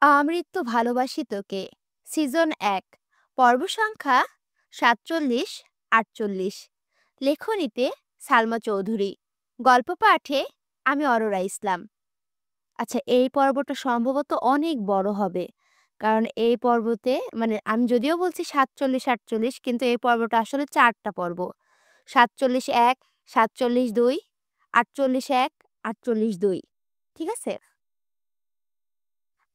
আমৃত্যু ভালোবাসি তোকে সিজন ১ পর্ব সংখ্যা ৪৭-৪৮ লেখনীতে সালমা চৌধুরী গল্প পাঠে আমি অরোরা ইসলাম। আচ্ছা, এই পর্বটা সম্ভবত অনেক বড় হবে, কারণ এই পর্বতে মানে আমি যদিও বলছি ৪৭-৪৮, কিন্তু এই পর্বটা আসলে ৪টা পর্ব। ৪৭-১, ৪৭-২, ৪৮-১, ৪৮-২। ঠিক আছে?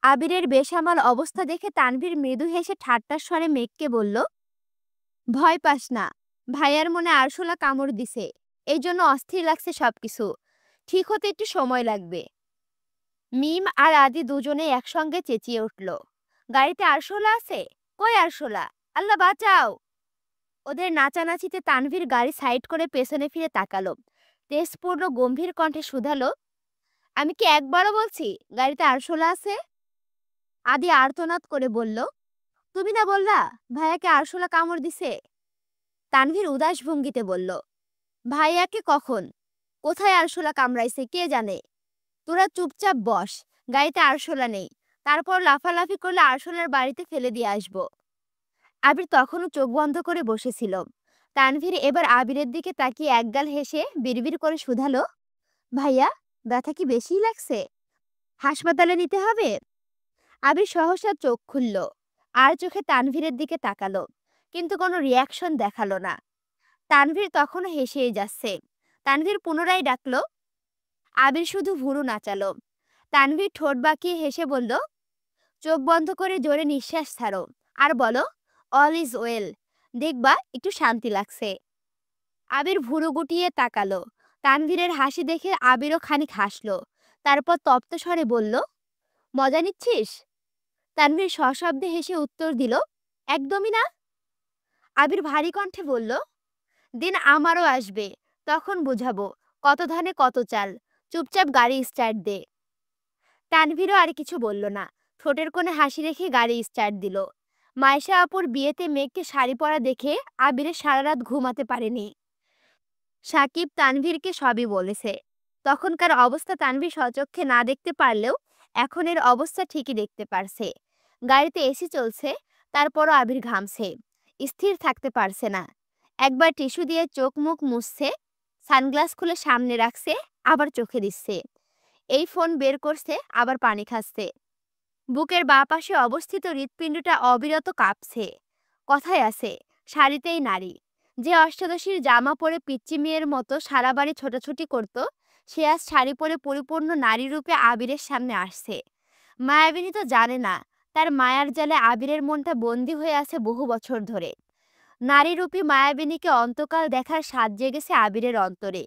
আবিরের বেসামাল অবস্থা দেখে তানভীর মৃদু হেসে ঠাট্টার স্বরে মেঘকে বলল, ভয় পাস না, ভাইয়ার মনে আরশোলা কামড় দিছে, এই জন্য অস্থির লাগছে সবকিছু, ঠিক হতে একটু সময় লাগবে। মিম আর আদি দুজনে একসঙ্গে চেঁচিয়ে উঠল, গাড়িতে আরশোলা আছে? কই আরশোলা? আল্লাহ বাঁচাও! ওদের নাচানাচিতে তানভীর গাড়ি সাইড করে পেছনে ফিরে তাকালো। তেজপূর্ণ গম্ভীর কণ্ঠে শুধালো, আমি কি একবারও বলছি গাড়িতে আরশোলা আছে? আদি আর্তনাদ করে বলল, তুমি না বললা ভাইয়াকে আরশোলা কামড় দিছে? তানভীর উদাস ভঙ্গিতে বলল, ভাইয়াকে কখন, কোথায় আরশোলা কামড়াইছে কে জানে? তোরা চুপচাপ বস, গাড়িতে আরশোলা নেই, তারপর লাফালাফি করলে আরশোলার বাড়িতে ফেলে দিয়ে আসবো। আবির তখনও চোখ বন্ধ করে বসেছিল। তানভীর এবার আবিরের দিকে তাকিয়ে একগাল হেসে বিড়বিড় করে শুধালো, ভাইয়া, ব্যথা কি বেশিই লাগছে? হাসপাতালে নিতে হবে? আবির সহসা চোখ খুলল, আর চোখে তানভীরের দিকে তাকালো, কিন্তু কোনো রিয়াকশন দেখালো না। তানভীর তখনও হেসেই যাচ্ছে। তানভীর পুনরায় ডাকলো। আবির শুধু ভুরু নাচালো। তানভীর ঠোঁট বাঁকিয়ে হেসে বলল, চোখ বন্ধ করে জোরে নিঃশ্বাস ছাড়ো, আর বলো, অল ইজ ওয়েল, দেখবা একটু শান্তি লাগছে। আবির ভুরু গুটিয়ে তাকালো। তানভীরের হাসি দেখে আবিরও খানিক হাসলো। তারপর তপ্ত স্বরে বলল, মজা নিচ্ছিস? তানভীর সশব্দে হেসে উত্তর দিল, একদমই না। আবির ভারী কণ্ঠে বলল, দিন আমারও আসবে, তখন বুঝাবো কত ধানে কত চাল, চুপচাপ গাড়ি স্টার্ট দে। তানভীরও আর কিছু বলল না, ঠোঁটের কোণে হাসি রেখে গাড়ি স্টার্ট দিল। মায়েশা আপুর বিয়েতে মেঘকে শাড়ি পরা দেখে আবিরের সারা রাত ঘুমাতে পারেনি। সাকিব তানভীরকে সবই বলেছে। তখনকার অবস্থা তানভীর স্বচক্ষে না দেখতে পারলেও এখন এর অবস্থা ঠিকই দেখতে পারছে। গাড়িতে এসি চলছে, তারপরও আবির ঘামছে, স্থির থাকতে পারছে না। একবার টিস্যু দিয়ে চোখ মুখ মুছছে, সানগ্লাস খুলে সামনে রাখছে, আবার চোখে দিচ্ছে, এই ফোন বের করছে, আবার পানি খাচ্ছে। বুকের বাঁ পাশে অবস্থিত হৃৎপিণ্ডটা অবিরত কাঁপছে। কথায় আছে, শাড়িতেই নারী। যে অষ্টাদশীর জামা পরে পিচ্চি মেয়ের মতো সারা বাড়ি ছোটাছুটি করত, সে আজ শাড়ি পরে পরিপূর্ণ নারী রূপে আবিরের সামনে আসছে। মায়াবিনী তো জানে না, তার মায়ার জালে আবিরের মনটা বন্দী হয়ে আছে বহু বছর ধরে। নারীরূপী মায়াবিনীকে অন্তকাল দেখার স্বাদ জেগেছে আবিরের অন্তরে।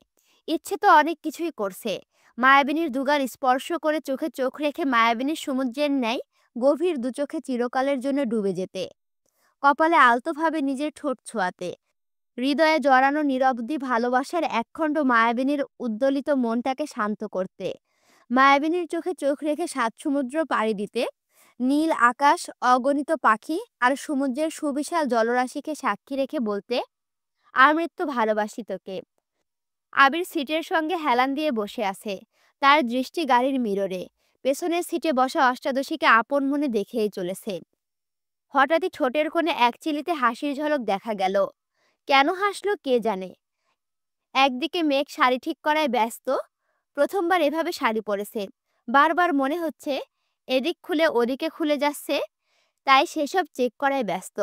ইচ্ছে তো অনেক কিছুই করছে, মায়াবিনীর দুগাল স্পর্শ করে চোখে চোখ রেখে মায়াবিনীর সমুদ্রের ন্যায় গভীর দুচোখে চিরকালের জন্য ডুবে যেতে, কপালে আলতোভাবে নিজের ঠোঁট ছোঁয়াতে, হৃদয়ে জড়ানো নিরবধি ভালোবাসার একখণ্ড মায়াবিনীর উদ্দোলিত মনটাকে শান্ত করতে, মায়াবিনীর চোখে চোখ রেখে সাত সমুদ্র পাড়ি দিতে, নীল আকাশ, অগণিত পাখি আর সমুদ্রের সুবিশাল জলরাশিকে সাক্ষী রেখে বলতে, আমৃত্যু ভালোবাসি তোকে। আবির সিটের সঙ্গে হেলান দিয়ে বসে আছে, তার দৃষ্টি গাড়ির মিররে। পেছনের সিটে বসা অষ্টাদশীকে আপন মনে দেখেই চলেছে। হঠাৎই ঠোঁটের কোণে এক চিলিতে হাসির ঝলক দেখা গেল। কেন হাসলো কে জানে। একদিকে মেঘ শাড়ি ঠিক করায় ব্যস্ত, প্রথমবার এভাবে শাড়ি পরেছে। বারবার মনে হচ্ছে এদিক খুলে ওদিকে খুলে যাচ্ছে, তাই সেসব চেক করায় ব্যস্ত।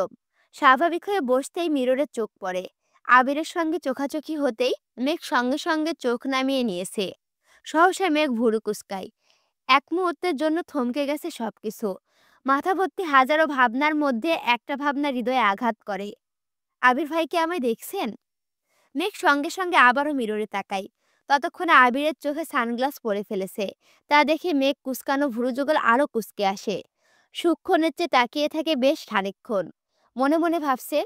স্বাভাবিক হয়ে বসতেই মিররে চোখ পড়ে। আবিরের সঙ্গে চোখাচোখি হতেই মেঘ সঙ্গে সঙ্গে চোখ নামিয়ে নিয়েছে। সহসা মেঘ ভুরু কুঁচকায়। এক মুহূর্তের জন্য থমকে গেছে সবকিছু। মাথা ভর্তি হাজারো ভাবনার মধ্যে একটা ভাবনা হৃদয়ে আঘাত করে, আবির ভাই কি আমায় দেখছেন? মেঘ সঙ্গে সঙ্গে আবারও মিররে তাকাই। ততক্ষণে আবিরের চোখে সানগ্লাস পরে ফেলেছে। তা দেখে মেঘ কুঁচকানো ভুরুযুগল আরো কুঁচকে আসে। সূক্ষ্ম নেত্রে তাকিয়ে থাকে বেশ খানিকক্ষণ। মনে মনে ভাবছে,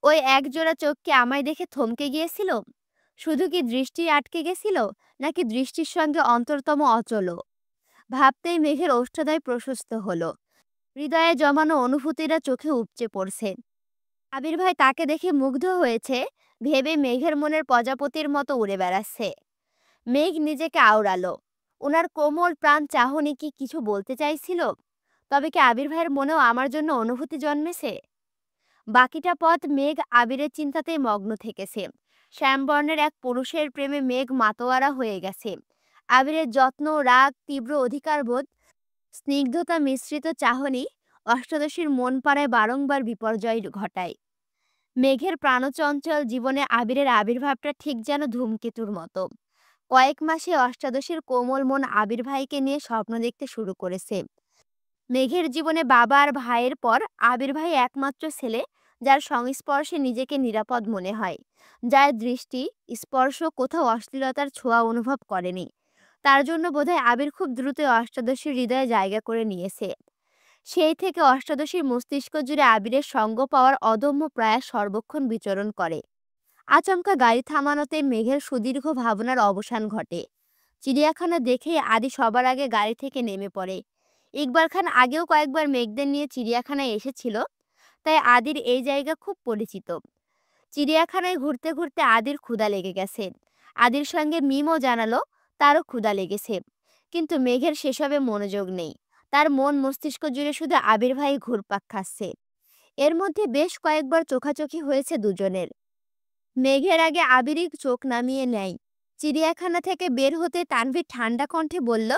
ওই এক জোড়া চোখ কি আমায় দেখে থমকে গিয়েছিল? শুধু কি দৃষ্টি আটকে গেছিল, নাকি দৃষ্টির সঙ্গে অন্তরতম অচল? ভাবতেই মেঘের ওষ্ঠদ্বয় প্রশস্ত হলো। হৃদয়ে জমানো অনুভূতিরা চোখে উপচে পড়ছে। আবির ভাই তাকে দেখে মুগ্ধ হয়েছে ভেবে মেঘের মনের প্রজাপতির মতো উড়ে বেড়াচ্ছে। মেঘ নিজেকে আওড়ালো। ওনার কোমল প্রাণ চাহনি কি কিছু বলতে চাইছিল? তবে কি আবির ভাইয়ের মনেও আমার জন্য অনুভূতি জন্মেছে? বাকিটা পথ মেঘ আবিরের চিন্তাতেই মগ্ন থেকেছে। শ্যামবর্ণের এক পুরুষের প্রেমে মেঘ মাতোয়ারা হয়ে গেছে। আবিরের যত্ন, রাগ, তীব্র অধিকারবোধ, স্নিগ্ধতা মিশ্রিত চাহনি অষ্টাদশীর মন পাড়ায় বারংবার বিপর্যয় ঘটায়। মেঘের প্রাণচঞ্চল জীবনে আবিরের আবির্ভাবটা ঠিক যেন ধূমকেতুর মতো। কয়েক মাসে অষ্টাদশীর কোমল মন আবির ভাইকে নিয়ে স্বপ্ন দেখতে শুরু করেছে। মেঘের জীবনে বাবা আর ভাইয়ের পর আবির ভাই একমাত্র ছেলে, যার সংস্পর্শে নিজেকে নিরাপদ মনে হয়, যার দৃষ্টি স্পর্শ কোথাও অশ্লীলতার ছোঁয়া অনুভব করেনি। তার জন্য বোধহয় আবির খুব দ্রুত অষ্টাদশীর হৃদয়ে জায়গা করে নিয়েছে। সেই থেকে অষ্টাদশীর মস্তিষ্ক জুড়ে আবিরের সঙ্গ পাওয়ার অদম্য প্রয়াস সর্বক্ষণ বিচরণ করে। আচমকা গাড়ি থামানোতে মেঘের সুদীর্ঘ ভাবনার অবসান ঘটে। চিড়িয়াখানা দেখেই আদি সবার আগে গাড়ি থেকে নেমে পড়ে। ইকবাল খান আগেও কয়েকবার মেঘদের নিয়ে চিড়িয়াখানায় এসেছিল, তাই আদির এই জায়গা খুব পরিচিত। চিড়িয়াখানায় ঘুরতে ঘুরতে আদির ক্ষুধা লেগে গেছে। আদির সঙ্গে মিমও জানালো তারও ক্ষুধা লেগেছে, কিন্তু মেঘের সেসবে মনোযোগ নেই। তার মন মস্তিষ্ক জুড়ে শুধু আবির ভাই ঘুরপাক খাচ্ছে। এর মধ্যে বেশ কয়েকবার চোখাচোখি হয়েছে দুজনের। মেঘের আগে আবিরই চোখ নামিয়ে নেয়। চিড়িয়াখানা থেকে বের হতে তানভীর ঠান্ডা কণ্ঠে বলল,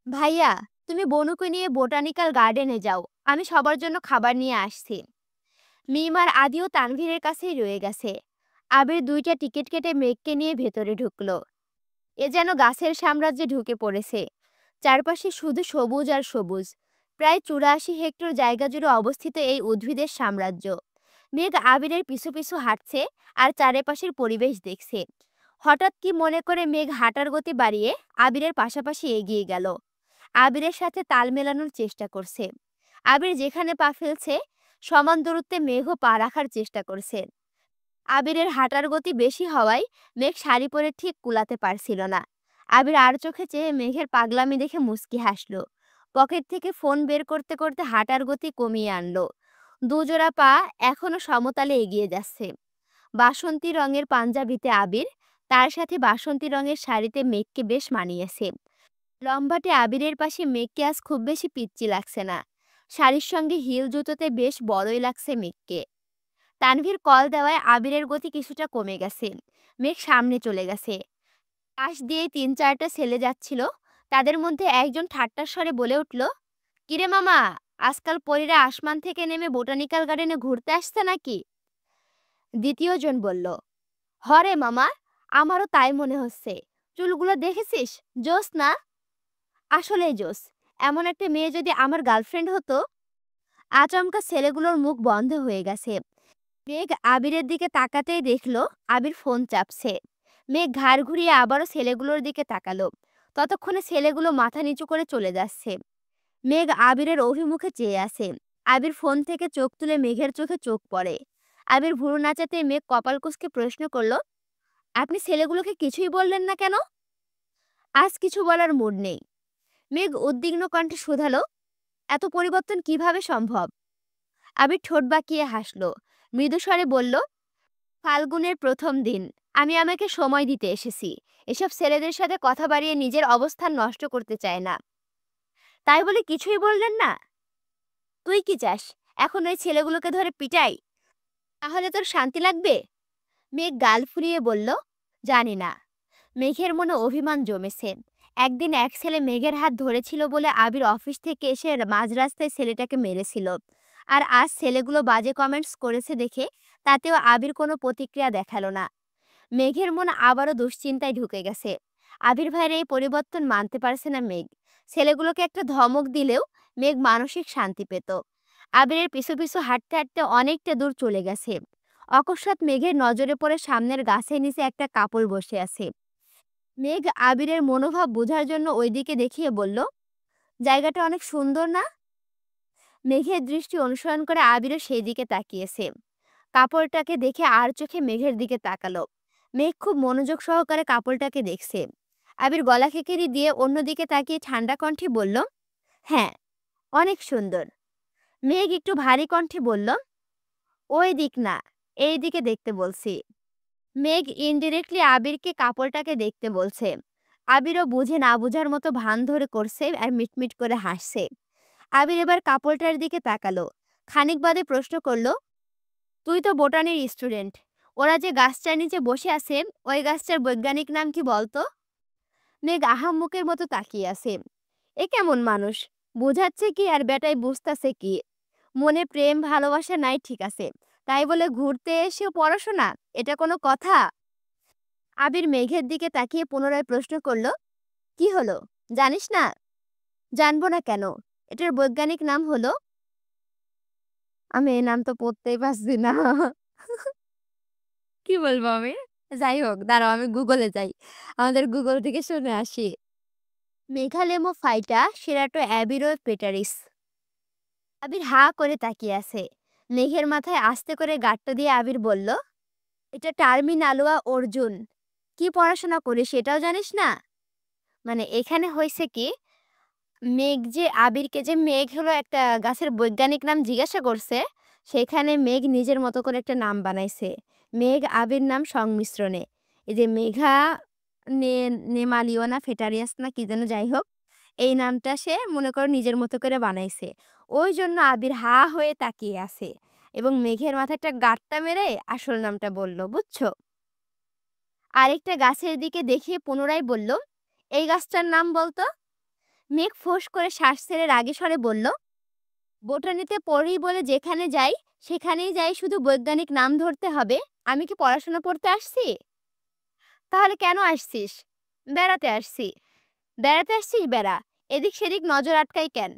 ভাইয়া, তুমি বনুকে নিয়ে বোটানিক্যাল গার্ডেনে যাও, আমি সবার জন্য খাবার নিয়ে আসছি। মিম আর আদিও তানভীরের কাছেই রয়ে গেছে। আবির দুইটা টিকিট কেটে মেঘকে নিয়ে ভেতরে ঢুকলো। এ যেন গাছের সাম্রাজ্যে ঢুকে পড়েছে। চারপাশে শুধু সবুজ আর সবুজ। প্রায় ৮৪ হেক্টর জায়গা জুড়ে অবস্থিত এই উদ্ভিদের সাম্রাজ্য। মেঘ আবিরের পিছু পিছু হাঁটছে আর চারপাশের পরিবেশ দেখছে। হঠাৎ কি মনে করে মেঘ হাঁটার গতি বাড়িয়ে আবিরের পাশাপাশি এগিয়ে গেল। আবিরের সাথে তাল মেলানোর চেষ্টা করছে। আবির যেখানে পা ফেলছে সমান দূরত্বে মেঘও পা রাখার চেষ্টা করছে। আবিরের হাঁটার গতি বেশি হওয়ায় মেঘ শাড়ি পরে ঠিক কুলাতে পারছিল না। আবির আর চোখে চেয়ে মেঘের পাগলামি দেখে মুচকি হাসলো। পকেট থেকে ফোন বের করতে করতে হাঁটার গতি কমিয়ে আনলো। দুজোড়া পা এখনো সমতালে এগিয়ে যাচ্ছে। বাসন্তী রঙের পাঞ্জাবিতে আবির, তার সাথে বাসন্তী রঙের শাড়িতে মেঘকে বেশ মানিয়েছে। লম্বাটে আবিরের পাশে মেঘকে আজ খুব বেশি পিচ্চি লাগছে না। শাড়ির সঙ্গে হিল জুতোতে বেশ বড়ই লাগছে মেঘকে। তানভীর কল দেওয়ায় আবিরের গতি কিছুটা কমে গেছে। মেঘ সামনে চলে গেছে। পাশ দিয়ে ৩-৪টা ছেলে যাচ্ছিল। তাদের মধ্যে একজন ঠাট্টার স্বরে বলে উঠল, কিরে মামা, আজকাল পরীরা আসমান থেকে নেমে বোটানিক্যাল গার্ডেনে ঘুরতে আসছে নাকি? দ্বিতীয় জন বলল, হরে মামা, আমারও তাই মনে হচ্ছে। চুলগুলো দেখেছিস, জোস না? আসলেই জোস। এমন একটা মেয়ে যদি আমার গার্লফ্রেন্ড হতো। আচমকা ছেলেগুলোর মুখ বন্ধ হয়ে গেছে। মেঘ আবিরের দিকে তাকাতেই দেখলো আবির ফোন চাপছে। মেঘ ঘাড় ঘুরিয়ে আবারও ছেলেগুলোর দিকে তাকালো। ততক্ষণে ছেলেগুলো মাথা নিচু করে চলে যাচ্ছে। মেঘ আবিরের অভিমুখে চেয়ে আছে। আবির ফোন থেকে চোখ তুলে মেঘের চোখে চোখ পড়ে। আবির ভুরু নাচাতে মেঘ কপাল কুঁচকে প্রশ্ন করলো, আপনি ছেলেগুলোকে কিছুই বললেন না কেন? আজ কিছু বলার মুড নেই। মেঘ উদ্বিগ্ন কণ্ঠে শুধালো, এত পরিবর্তন কিভাবে সম্ভব? আবির ঠোঁট বাঁকিয়ে হাসলো। মৃদুস্বরে বলল, ফাল্গুনের প্রথম দিন। আমি আমাকে সময় দিতে এসেছি। এসব ছেলেদের সাথে কথা বাড়িয়ে নিজের অবস্থান নষ্ট করতে চায় না। তাই বলে কিছুই বললেন না? তুই কি চাস, এখন ওই ছেলেগুলোকে ধরে পিটাই? তাহলে তোর শান্তি লাগবে? মেঘ গাল ফুলিয়ে বলল, জানি না। মেঘের মনে অভিমান জমেছে। একদিন এক ছেলে মেঘের হাত ধরেছিল বলে আবির অফিস থেকে এসে মাঝ রাস্তায় ছেলেটাকে মেরেছিল। আর আজ ছেলেগুলো বাজে কমেন্টস করেছে দেখে তাতেও আবির কোনো প্রতিক্রিয়া দেখালো না। মেঘের মন আবারও দুশ্চিন্তায় ঢুকে গেছে। আবির ভাইয়ের এই পরিবর্তন মানতে পারছে না মেঘ। ছেলেগুলোকে একটা ধমক দিলেও মেঘ মানসিক শান্তি পেত। আবিরের পিছু পিছু হাঁটতে হাঁটতে অনেকটা দূর চলে গেছে। অকস্মাৎ মেঘের নজরে পড়ে সামনের গাছের নিচে একটা কাপড় বসে আছে। মেঘ আবিরের মনোভাব বোঝার জন্য ওইদিকে দেখিয়ে বলল, জায়গাটা অনেক সুন্দর না? মেঘের দৃষ্টি অনুসরণ করে আবিরও সেই দিকে তাকিয়েছে। কাপড়টাকে দেখে আর চোখে মেঘের দিকে তাকালো। মেঘ খুব মনোযোগ সহকারে কাপড়টাকে দেখছে। আবির গলা খেকেরি দিয়ে অন্যদিকে তাকিয়ে ঠান্ডা কণ্ঠে বলল, হ্যাঁ, অনেক সুন্দর। মেঘ একটু ভারী কণ্ঠে বলল, ওই দিক না, এই দিকে দেখতে বলছি। মেঘ ইনডিরেক্টলি আবিরকে কাপড়টাকে দেখতে বলছে। আবিরও বুঝে না বুঝার মতো ভান ধরে করছে আর মিটমিট করে হাসছে। আবির এবার কাপড়টার দিকে তাকালো। খানিক বাদে প্রশ্ন করলো, তুই তো বোটানির স্টুডেন্ট, ওরা যে গাছটার নিচে বসে আছে ওই গাছটার বৈজ্ঞানিক নাম কি বলতো? মেঘ আহাম্মকের মতো তাকিয়ে আছে। এ কেমন মানুষ, বোঝাচ্ছে কি আর বেটাই বুঝতাছে কি? মনে প্রেম ভালোবাসা নাই ঠিক আছে, তাই বলে ঘুরতে এসেও পড়াশোনা, এটা কোনো কথা? আবির মেঘের দিকে তাকিয়ে পুনরায় প্রশ্ন করলো, কি হলো, জানিস না? জানবো না কেন, এটার বৈজ্ঞানিক নাম হলো। আমি এই নাম তো পড়তেই পারছি না। কি বলবো আমি? যাই হোক, দাঁড়াও আমি গুগলে যাই, আমাদের গুগল থেকে শুনে আসি। মেঘালেমো ফাইটা সেরাটো অ্যাবিরো পেটারিস। আবির হা করে তাকিয়ে আছে। মেঘের মাথায় আস্তে করে গাঁটটা দিয়ে আবির বলল, এটা টার্মিনালোয়া অর্জুন। কি পড়াশোনা করিস সেটাও জানিস না? মানে এখানে হয়েছে কি, মেঘ যে আবিরকে যে মেঘ হলো একটা গাছের বৈজ্ঞানিক নাম জিজ্ঞাসা করছে, সেখানে মেঘ নিজের মতো করে একটা নাম বানাইছে। মেঘ আবির নাম সংমিশ্রণে, এই যে মেঘা নে নেমালিওনা ফেটারিয়াস না কি যেন, যাই হোক, এই নামটা সে মনে করো নিজের মতো করে বানাইছে। ওই জন্য আবির হা হয়ে তাকিয়ে আছে এবং মেঘের মাথায় একটা গাঁটটা মেরে আসল নামটা বলল, বুঝছো? আরেকটা গাছের দিকে দেখিয়ে পুনরায় বলল, এই গাছটার নাম বলতো। মেঘ ফোঁস করে শ্বাস ছেড়ে রাগে স্বরে বলল, বোটানিতে পড়ি বলে যেখানে যাই সেখানেই যাই শুধু বৈজ্ঞানিক নাম ধরতে হবে? আমি কি পড়াশোনা পড়তে আসছি? তাহলে কেন আসছিস? বেড়াতে আসছি। বেড়াতে আসছিস বেড়া, এদিক সেদিক নজর আটকাই কেন?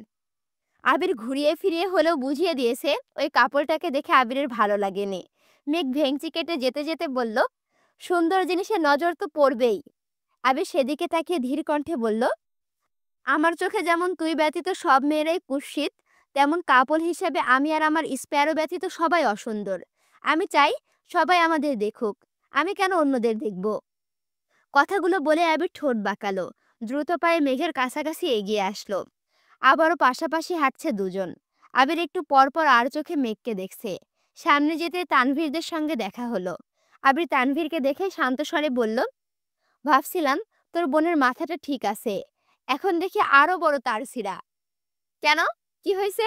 আবির ঘুরিয়ে ফিরিয়ে হলেও বুঝিয়ে দিয়েছে ওই কাপড়টাকে দেখে আবিরের ভালো লাগেনি। মেঘ ভেংচি কেটে যেতে যেতে বলল, সুন্দর জিনিসের নজর তো পড়বেই। আবির সেদিকে তাকিয়ে ধীর কণ্ঠে বলল, আমার চোখে যেমন তুই ব্যতীত সব মেয়েরাই কুৎসিত, তেমন কাপল হিসেবে আমি আর আমার স্প্যারো ব্যতীত সবাই অসুন্দর। আমি চাই সবাই আমাদের দেখুক, আমি কেন অন্যদের দেখব? কথাগুলো বলে আবির ঠোঁট বাঁকালো। দ্রুত পায়ে মেঘের কাছাকাছি এগিয়ে আসলো। আবারও পাশাপাশি হাঁটছে দুজন। আবির একটু পরপর আর চোখে মেঘকে দেখছে। সামনে যেতে তানভীরদের সঙ্গে দেখা হলো। আবির তানভীরকে দেখে শান্ত স্বরে বলল, ভাবছিলাম তোর বোনের মাথাটা ঠিক আছে, এখন দেখি আরো বড় তার ছিঁড়া। কেন, কি হয়েছে?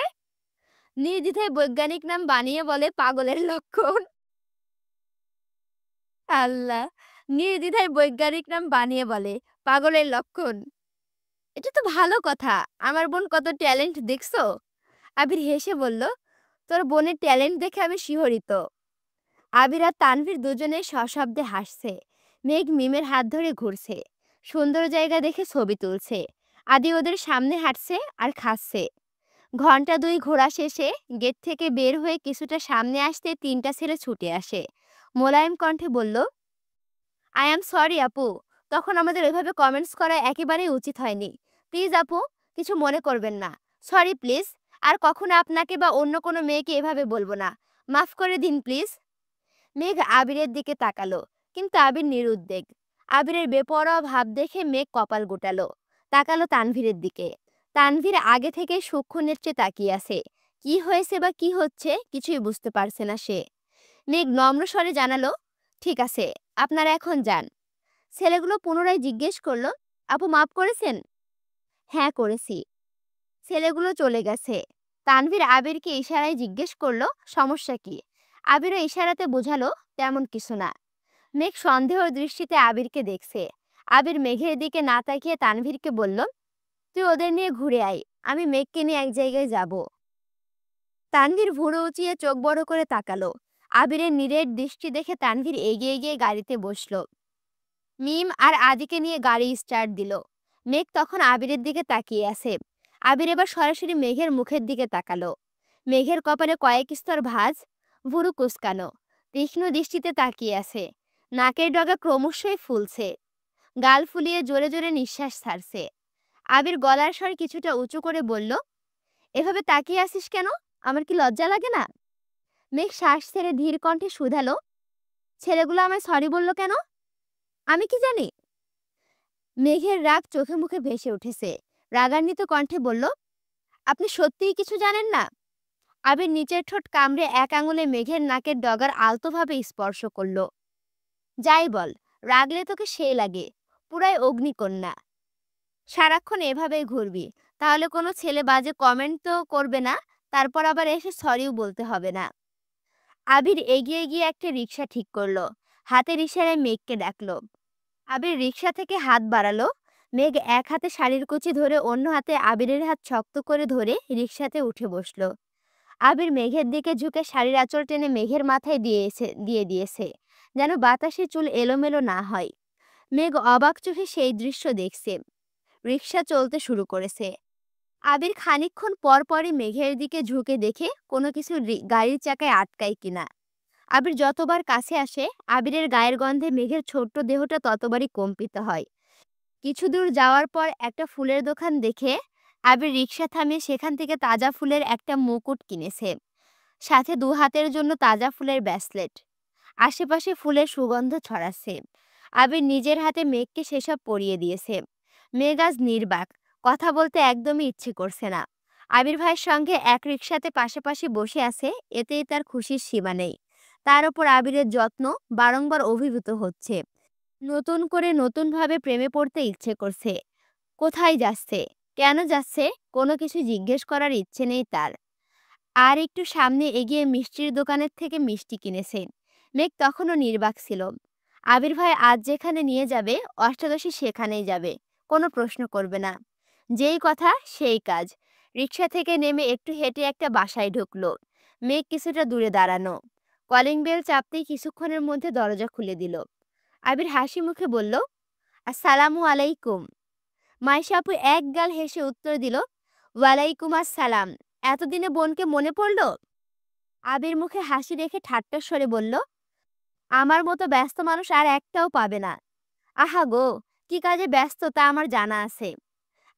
নির্দ্বিধায় বৈজ্ঞানিক নাম বানিয়ে বলে পাগলের লক্ষণ। আল্লাহ, নির্দ্বিধায় বৈজ্ঞানিক নাম বানিয়ে বলে পাগলের লক্ষণ, এটা তো ভালো কথা। আমার বোন কত ট্যালেন্ট দেখছো? আবির হেসে বলল, তোর বোনের ট্যালেন্ট দেখে আমি শিহরিত। আবির আর তানভীর দুজনে সশব্দে হাসছে। মেঘ মিমের হাত ধরে ঘুরছে, সুন্দর জায়গা দেখে ছবি তুলছে। আদি ওদের সামনে হাঁটছে আর খাচ্ছে। ঘন্টা দুই ঘোরা শেষে গেট থেকে বের হয়ে কিছুটা সামনে আসতে তিনটা ছেলে ছুটে আসে। মোলায়েম কণ্ঠে বলল, আই অ্যাম সরি আপু, তখন আমাদের ওইভাবে কমেন্টস করা একেবারেই উচিত হয়নি। প্লিজ আপু, কিছু মনে করবেন না। সরি প্লিজ, আর কখনো আপনাকে বা অন্য কোনো মেয়েকে এভাবে বলবো না, মাফ করে দিন প্লিজ। মেঘ আবিরের দিকে তাকালো, কিন্তু আবির নিরুদ্বেগ। আবিরের বেপরোয়া ভাব দেখে মেঘ কপাল গোটালো। তাকালো তানভীরের দিকে। তানভীর আগে থেকে সূক্ষ্ম নেত্রে তাকিয়ে আছে। কি হয়েছে বা কি হচ্ছে কিছুই বুঝতে পারছে না সে। মেঘ নম্র স্বরে জানালো, ঠিক আছে, আপনারা এখন যান। ছেলেগুলো পুনরায় জিজ্ঞেস করলো, আপু মাফ করেছেন? হ্যাঁ করেছি। ছেলেগুলো চলে গেছে। তানভীর আবিরকে ইশারায় জিজ্ঞেস করলো, সমস্যা কি? আবিরও ইশারাতে বোঝালো, তেমন কিছু না। মেঘ সন্দেহ দৃষ্টিতে আবিরকে দেখছে। আবির মেঘের দিকে না তাকিয়ে তানভীরকে বলল, তুই ওদের নিয়ে ঘুরে আয়, আমি মেঘকে নিয়ে এক জায়গায় যাব। তানভীর ভুরু উঁচিয়ে চোখ বড় করে তাকালো। আবিরের নিরেট দৃষ্টি দেখে তানভীর এগিয়ে গিয়ে গাড়িতে বসলো। মিম আর আদিকে নিয়ে গাড়ি স্টার্ট দিল। মেঘ তখন আবিরের দিকে তাকিয়ে আছে। আবির এবার সরাসরি মেঘের মুখের দিকে তাকালো। মেঘের কপালে কয়েক স্তর ভাঁজ, ভুরু কুঁচকানো, তীক্ষ্ণ দৃষ্টিতে তাকিয়ে আছে। নাকের ডগা ক্রমশই ফুলছে, গাল ফুলিয়ে জোরে জোরে নিঃশ্বাস ছাড়ছে। আবির গলার স্বর কিছুটা উঁচু করে বলল, এভাবে তাকিয়ে আছিস কেন? আমার কি লজ্জা লাগে না? মেঘ শ্বাস ছেড়ে ধীর কণ্ঠে শুধালো, ছেলেগুলো আমায় সরি বলল কেন? আমি কি জানি? মেঘের রাগ চোখে মুখে ভেসে উঠেছে। রাগান্বিত কণ্ঠে বলল, আপনি সত্যিই কিছু জানেন না? আবির নিচের ঠোঁট কামড়ে এক আঙুলে মেঘের নাকের ডগার আলতোভাবে স্পর্শ করল। যাই বল, রাগলে তোকে সেই লাগে, পুরাই অগ্নিকন্যা। সারাক্ষণ এভাবেই ঘুরবি, তাহলে কোনো ছেলে বাজে কমেন্ট তো করবে না, তারপর আবার এসে সরিও বলতে হবে না। আবির এগিয়ে গিয়ে একটা রিক্সা ঠিক করলো, হাতের ইশারায় মেঘকে ডাকলো। আবির রিক্সা থেকে হাত বাড়ালো। মেঘ এক হাতে শাড়ির কুচি ধরে অন্য হাতে আবিরের হাত শক্ত করে ধরে রিক্সাতে উঠে বসলো। আবির মেঘের দিকে ঝুঁকে শাড়ির আঁচল টেনে মেঘের মাথায় দিয়ে দিয়েছে, যেন বাতাসে চুল এলোমেলো না হয়। মেঘ অবাক চোখে সেই দৃশ্য দেখছে। রিক্সা চলতে শুরু করেছে। আবির খানিকক্ষণ পর পরই মেঘের দিকে ঝুঁকে দেখে কোনো কিছু গাড়ির চাকায় আটকায় কিনা। আবির যতবার কাছে আসে, আবিরের গায়ের গন্ধে মেঘের ছোট্ট দেহটা ততবারই কম্পিত হয়। কিছু দূর যাওয়ার পর একটা ফুলের দোকান দেখে আবির রিক্সা থামিয়ে সেখান থেকে তাজা ফুলের একটা মুকুট কিনেছে, সাথে দু হাতের জন্য তাজা ফুলের ব্রেসলেট। আশেপাশে ফুলের সুগন্ধ ছড়াচ্ছে। আবির নিজের হাতে মেঘকে সেসব পরিয়ে দিয়েছে। মেঘ আজ নির্বাক, কথা বলতে একদমই ইচ্ছে করছে না। আবির ভাইয়ের সঙ্গে এক রিক্সাতে পাশাপাশি বসে আছে, এতেই তার খুশির সীমা নেই। তার উপর আবিরের যত্ন বারংবার অভিভূত হচ্ছে। নতুন করে নতুনভাবে প্রেমে পড়তে ইচ্ছে করছে। কোথায় যাচ্ছে, কেন যাচ্ছে, কোনো কিছু জিজ্ঞেস করার ইচ্ছে নেই তার। আর একটু সামনে এগিয়ে মিষ্টির দোকানের থেকে মিষ্টি কিনেছে। মেঘ তখনও নির্বাক ছিল। আবির ভাই আজ যেখানে নিয়ে যাবে, অষ্টাদশী সেখানেই যাবে, কোনো প্রশ্ন করবে না। যেই কথা সেই কাজ। রিক্সা থেকে নেমে একটু হেঁটে একটা বাসায় ঢুকলো। মেঘ কিছুটা দূরে দাঁড়ানো। কলিং বেল চাপতেই কিছুক্ষণের মধ্যে দরজা খুলে দিল। আবির হাসি মুখে বলল, আসসালামু আলাইকুম। মাইশা আপু এক গাল হেসে উত্তর দিল, ওয়ালাইকুম আসসালাম। এতদিনে বোনকে মনে পড়ল? আবির মুখে হাসি রেখে ঠাট্টার স্বরে বলল, আমার মতো ব্যস্ত মানুষ আর একটাও পাবে না। আহা গো, কি কাজে ব্যস্ত তা আমার জানা আছে।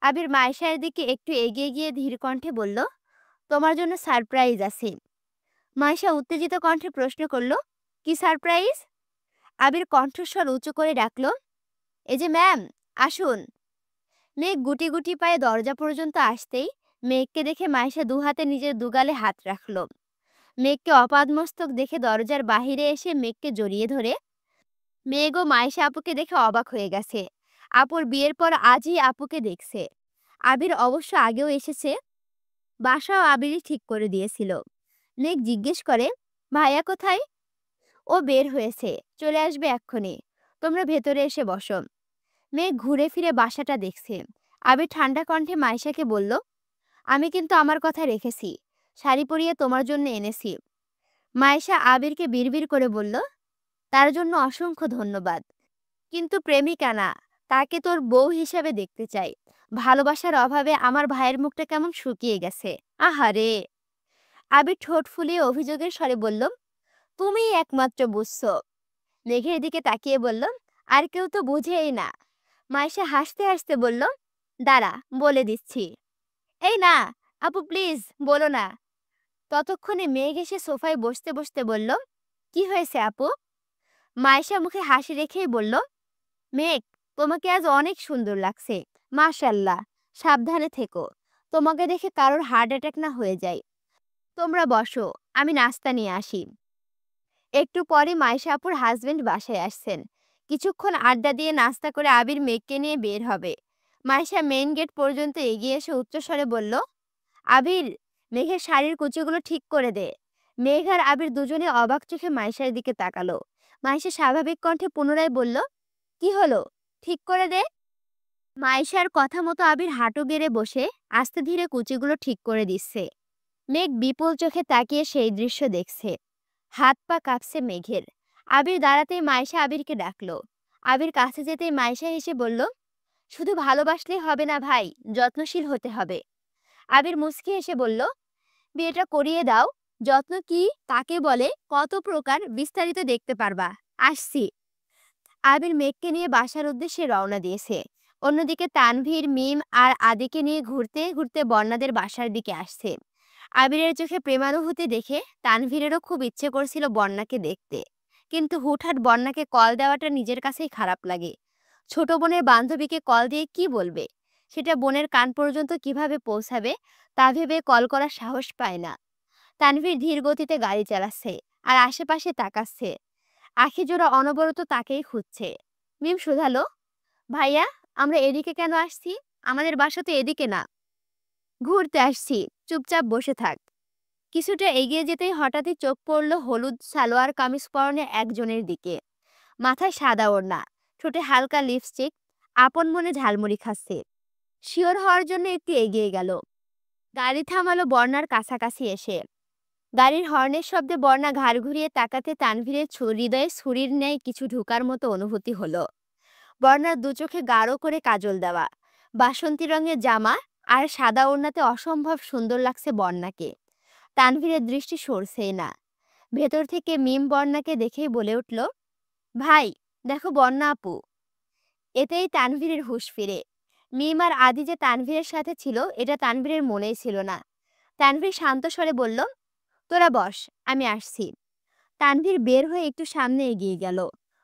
আবির মাইশার দিকে একটু এগিয়ে গিয়ে ধীর কণ্ঠে বলল, তোমার জন্য সারপ্রাইজ আছে। মাইশা উত্তেজিত কণ্ঠে প্রশ্ন করল, কি সারপ্রাইজ? আবির কণ্ঠস্বর উঁচু করে ডাকল, এই যে ম্যাম, আসুন। মেঘ গুটি গুটি পায়ে দরজা পর্যন্ত আসতেই মেঘকে দেখে মাইশা দু হাতে নিজের দুগালে হাত রাখলো। মেঘকে অপাদমস্তক দেখে দরজার বাহিরে এসে মেঘকে জড়িয়ে ধরে। মেঘ ও মাইশা আপুকে দেখে অবাক হয়ে গেছে। আপুর বিয়ের পর আজই আপুকে দেখছে। আবির অবশ্য আগেও এসেছে, বাসাও আবিরই ঠিক করে দিয়েছিল। মেঘ জিজ্ঞেস করে, ভাইয়া কোথায়? ও বের হয়েছে, চলে আসবে এক্ষুনি। তোমরা ভেতরে এসে বসো। মেঘ ঘুরে ফিরে বাসাটা দেখছে। আবির ঠান্ডা কণ্ঠে মাইশাকে বলল, আমি কিন্তু আমার কথা রেখেছি, শাড়ি পরিয়ে তোমার জন্য এনেছি। মাইশা আবিরকে বিড়বিড় করে বলল, তার জন্য অসংখ্য ধন্যবাদ, কিন্তু প্রেমিকা না, তাকে তোর বউ হিসাবে দেখতে চাই। ভালোবাসার অভাবে আমার ভাইয়ের মুখটা কেমন শুকিয়ে গেছে। আহারে। আবির ঠোঁট ফুলিয়ে অভিযোগের স্বরে বলল, তুমিই একমাত্র বুঝছো। মেঘের দিকে তাকিয়ে বলল, আর কেউ তো বুঝেই না। মাইশা হাসতে হাসতে বলল, দাঁড়া বলে দিচ্ছি। এই না, আপু প্লিজ বলো না। ততক্ষণে মেঘ এসে সোফায় বসতে বসতে বলল, কি হয়েছে আপু? মাইশা মুখে হাসি রেখেই বলল, মেঘ, তোমাকে আজ অনেক সুন্দর লাগছে। মাশাল্লাহ। সাবধানে থেকো, তোমাকে দেখে কারোর হার্ট অ্যাটাক না হয়ে যায়। তোমরা বসো, আমি নাস্তা নিয়ে আসি। একটু পরে মাইশা আপুর হাজবেন্ড বাসায় আসছেন। কিছুক্ষণ আড্ডা দিয়ে নাস্তা করে আবির মেঘকে নিয়ে বের হবে। মাইশা মেইন গেট পর্যন্ত এগিয়ে এসে উচ্চস্বরে বলল, আবির, মেঘের শাড়ির কুচিগুলো ঠিক করে দে। মেঘ আর আবির দুজনে অবাক চোখে মাইশার দিকে তাকালো। মাইশা স্বাভাবিক কণ্ঠে পুনরায় বলল, কি হলো, ঠিক করে দে। মাইশার কথা মতো আবির হাঁটু গেড়ে বসে আস্তে ধীরে কুচিগুলো ঠিক করে দিচ্ছে। মেঘ বিপুল চোখে তাকিয়ে সেই দৃশ্য দেখছে। হাত পা কাঁপছে মেঘের। আবির দাঁড়াতেই মাইশা আবিরকে ডাকলো। আবির কাছে যেতেই মাইশা হেসে বলল, শুধু ভালোবাসলেই হবে না ভাই, যত্নশীল হতে হবে। আবির মুচকি হেসে বলল, বিয়েটা করিয়ে দাও। যত্ন কি, কাকে বলে, কত প্রকার, বিস্তারিত দেখতে পারবা। আসছি। আবির মেঘকে নিয়ে বাসার উদ্দেশ্যে রওনা দিয়েছে। অন্যদিকে তানভীর, মিম আর আদিকে নিয়ে ঘুরতে ঘুরতে বন্যাদের বাসার দিকে আসছে। আবিরের চোখে প্রেমানুভূতি দেখে তানভীরেরও খুব ইচ্ছে করছিল বন্যাকে দেখতে, কিন্তু হুটহাট বন্যাকে কল দেওয়াটা নিজের কাছেই খারাপ লাগে। ছোট বোনের বান্ধবীকে কল দিয়ে কি বলবে, সেটা বোনের কান পর্যন্ত কিভাবে পৌঁছাবে তা ভেবে কল করার সাহস পায় না। তানভীর ধীর গতিতে গাড়ি চালাচ্ছে আর আশেপাশে তাকাচ্ছে। আখিজোড়া অনবরত তাকেই খুঁজছে। মিম শুধালো, ভাইয়া, আমরা এদিকে কেন আসছি? আমাদের বাসা তো এদিকে না। ঘুরতে আসছি, চুপচাপ বসে থাক। কিছুটা এগিয়ে যেতেই হঠাৎই চোখ পড়ল হলুদ সালোয়ার কামিজ পরনে একজনের দিকে। মাথায় সাদা ওড়না, ঠোঁটে হালকা লিপস্টিক, আপন মনে ঝালমুড়ি খাচ্ছে। শিওর হওয়ার জন্য একটু এগিয়ে গেল। গাড়ি থামালো বর্ণার কাছাকাছি এসে। গাড়ির হর্নের শব্দে বর্ণা ঘাড় ঘুরিয়ে তাকাতে তানভীরের হৃদয়ে ছুরির ন্যায় কিছু ঢুকার মতো অনুভূতি হলো। বর্ণার দু চোখে গাঢ় করে কাজল দেওয়া, বাসন্তী রঙের জামা আর সাদা ওড়নাতে অসম্ভব সুন্দর লাগছে বর্ণাকে। তানভীরের দৃষ্টি সরছেই না। ভেতর থেকে মিম বর্ণাকে দেখেই বলে উঠল, ভাই, দেখো বন্যা আপু। এতেই তানভীরের হুঁশ ফিরে। মিম আর আদি যে তানভীরের সাথে ছিল এটা তানভীরের মনেই ছিল না। তানভীর শান্ত স্বরে বলল, তোরা বস, আমি আসছি। তানভীর বের হয়ে একটু সামনে এগিয়ে গেল।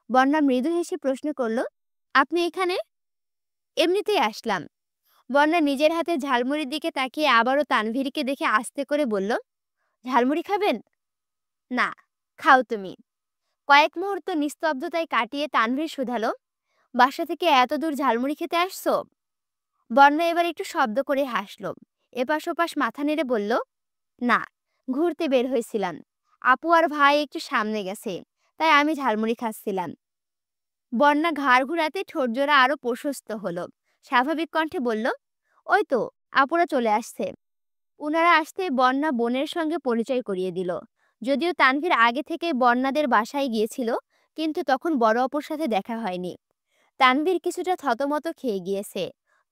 বন্যা মৃদু হেসে প্রশ্ন করল, আপনি এখানে? এমনিতেই আসলাম। বন্যা নিজের হাতে ঝালমুড়ির দিকে তাকিয়ে আবারও তানভীরকে দেখে আস্তে করে বলল, ঝালমুড়ি খাবেন? না, খাও তুমি। কয়েক মুহূর্ত নিস্তব্ধতায় কাটিয়ে তানভীর শুধালো, বাসা থেকে এত দূর ঝালমুড়ি খেতে আসছো? বন্যা এবার একটু শব্দ করে হাসল। এপাশ ওপাশ মাথা নেড়ে বলল, না, ঘুরতে বের হয়েছিলাম। আপু আর ভাই একটু সামনে গেছে, তাই আমি ঝালমুড়ি খাচ্ছিলাম। বন্যা ঘাড় ঘুরাতে ঠোঁটজোড়া আরো প্রশস্ত হলো। স্বাভাবিক কণ্ঠে বলল, ওই তো আপুরা চলে আসছে। উনারা আসতে বন্যা বোনের সঙ্গে পরিচয় করিয়ে দিল। যদিও তানভীর আগে থেকেই বন্যাদের বাসায় গিয়েছিল, কিন্তু তখন বড় অপুর সাথে দেখা হয়নি। তানভীর কিছুটা থতমত খেয়ে গিয়েছে,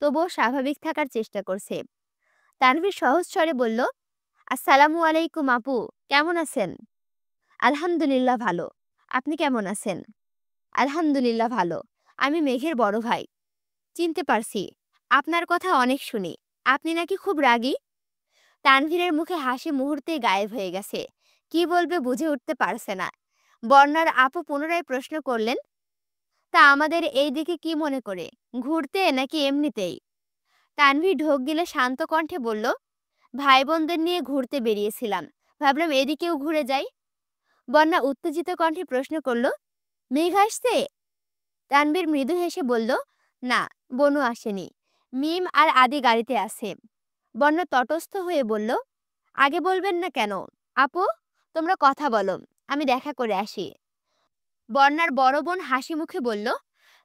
তবুও স্বাভাবিক থাকার চেষ্টা করছে। তানভীর সহজ স্বরে বলল, আসসালামু আলাইকুম আপু, কেমন আছেন? আলহামদুলিল্লাহ ভালো। আপনি কেমন আছেন? আলহামদুলিল্লাহ ভালো। আমি মেঘের বড় ভাই। চিনতে পারছি। আপনার কথা অনেক শুনি। আপনি নাকি খুব রাগী? তানভীরের মুখে হাসি মুহূর্তেই গায়েব হয়ে গেছে। কি বলবে বুঝে উঠতে পারছে না। বর্ণার আপু পুনরায় প্রশ্ন করলেন, তা আমাদের এই দিকে কি মনে করে, ঘুরতে নাকি এমনিতেই? তানভীর ঢোক গিলে শান্ত কণ্ঠে বলল, ভাই বোনদের নিয়ে ঘুরতে বেরিয়েছিলাম, ভাবলাম এদিকেও ঘুরে যাই। বন্যা উত্তেজিত কণ্ঠে প্রশ্ন করল, মেঘ আসছে? তানভীর মৃদু হেসে বলল, না, বনু আসেনি। মিম আর আদি গাড়িতে আছে। বন্যা তটস্থ হয়ে বলল, আগে বলবেন না কেন? আপু, তোমরা কথা বলো, আমি দেখা করে আসি। বন্যার বড় বোন হাসি মুখে বলল,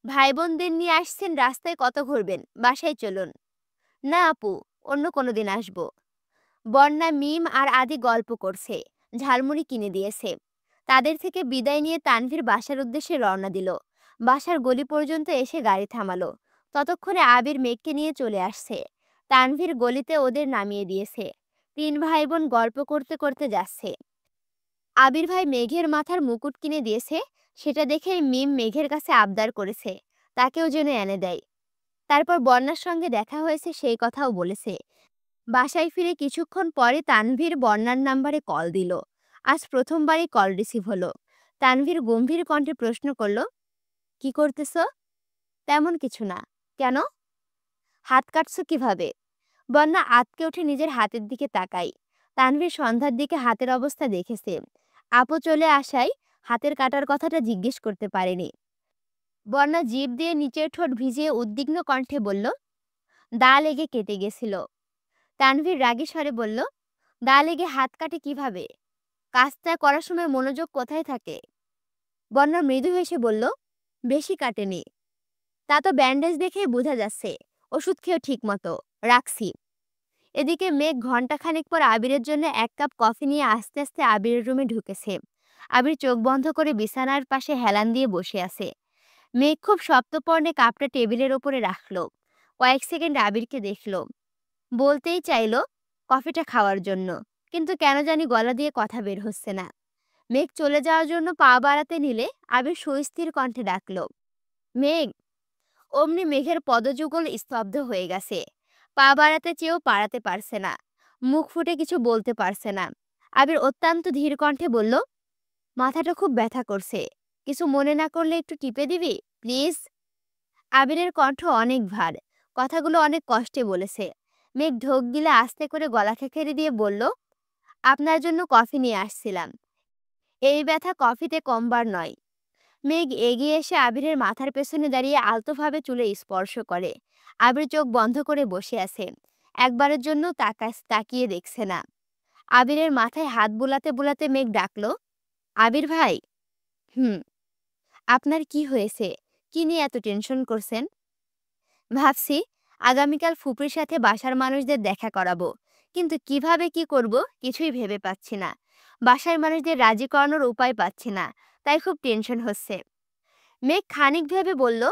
ভাই বোনদের নিয়ে আসছেন, রাস্তায় কত ঘুরবেন, বাসায় চলুন। না আপু, অন্য কোনো দিন আসবো। বন্যা, মিম আর আদি গল্প করছে, ঝালমুড়ি কিনে দিয়েছে। তাদের থেকে বিদায় নিয়ে তানভীর বাসার উদ্দেশ্যে রওনা দিল। বাসার গলি পর্যন্ত এসে গাড়ি থামালো। ততক্ষণে আবির মেঘকে নিয়ে চলে আসছে। তানভীর গলিতে ওদের নামিয়ে দিয়েছে। তিন ভাই বোন গল্প করতে করতে যাচ্ছে। আবির ভাই মেঘের মাথার মুকুট কিনে দিয়েছে, সেটা দেখে মিম মেঘের কাছে আবদার করেছে তাকেও যেন এনে দেয়। তারপর বন্যার সঙ্গে দেখা হয়েছে সেই কথাও বলেছে। বাসায় ফিরে কিছুক্ষণ পরে তানভীর বন্যার নাম্বারে কল দিল। আজ প্রথমবারই কল রিসিভ হলো। তানভীর গম্ভীর কণ্ঠে প্রশ্ন করল, কি করতেছ? তেমন কিছু না। কেন? হাত কাটছো কিভাবে? বন্যা আতকে উঠে নিজের হাতের দিকে তাকাই। তানভীর সন্ধ্যার দিকে হাতের অবস্থা দেখেছে। আপু চলে আসায় হাতের কাটার কথাটা জিজ্ঞেস করতে পারেনি। বন্যা জিভ দিয়ে নিচের ঠোঁট ভিজিয়ে উদ্বিগ্ন কণ্ঠে বলল, দা লেগে কেটে গেছিল। তানভীর রাগী স্বরে বলল, দা লেগে হাত কাটে কিভাবে? কাজটা করার সময় মনোযোগ কোথায় থাকে? বন্যা মৃদু হেসে বলল, বেশি কাটেনি। তা তো ব্যান্ডেজ দেখেই বোঝা যাচ্ছে। ওষুধ খেয়েও ঠিক মতো। রাখছি। এদিকে মেঘ ঘন্টাখানেক পর আবিরের জন্য এক কাপ কফি নিয়ে আস্তে আস্তে আবিরের রুমে ঢুকেছে। আবির চোখ বন্ধ করে বিছানার পাশে হেলান দিয়ে বসে আছে। মেঘ খুব সপ্তপর্ণে কাপটা টেবিলের ওপরে রাখলো। কয়েক সেকেন্ড আবিরকে দেখলো। বলতেই চাইলো কফিটা খাওয়ার জন্য, কিন্তু কেন জানি গলা দিয়ে কথা বের হচ্ছে না। মেঘ চলে যাওয়ার জন্য পা বাড়াতে নিলে আবির সুস্থির কণ্ঠে ডাকলো, মেঘ। অমনি মেঘের পদযুগল স্তব্ধ হয়ে গেছে। পা বাড়াতে চেয়েও পারাতে পারছে না। মুখ ফুটে কিছু বলতে পারছে না। আবির অত্যন্ত ধীর কণ্ঠে বলল, মাথাটা খুব ব্যথা করছে, কিছু মনে না করলে একটু টিপে দিবি প্লিজ? আবিরের কণ্ঠ অনেক ভার, কথাগুলো অনেক কষ্টে বলেছে। মেঘ ঢোক গিলে আস্তে করে গলা খেকেড়ে দিয়ে বলল, আপনার জন্য কফি নিয়ে আসছিলাম। এই ব্যথা কফিতে কমবার নয়। মেঘ এগিয়ে এসে আবিরের মাথার পেছনে দাঁড়িয়ে আলতোভাবে চুলে স্পর্শ করে। আবির চোখ বন্ধ করে বসে আছে। একবারের জন্য তাকিয়ে দেখছে না। আবিরের মাথায় হাত বুলাতে বুলাতে মেঘ ডাকলো, আবির ভাই। হুম। আপনার কি হয়েছে? কি নিয়ে এত টেনশন করছেন? ভাবছি আগামীকাল ফুপির সাথে বাসার মানুষদের দেখা করাবো, কিন্তু কিভাবে কি করব কিছুই ভেবে পাচ্ছি না। বাসার মানুষদের রাজি করানোর উপায় পাচ্ছি না, তাই খুব টেনশন হচ্ছে। মেঘ খানিক ভেবে বলল,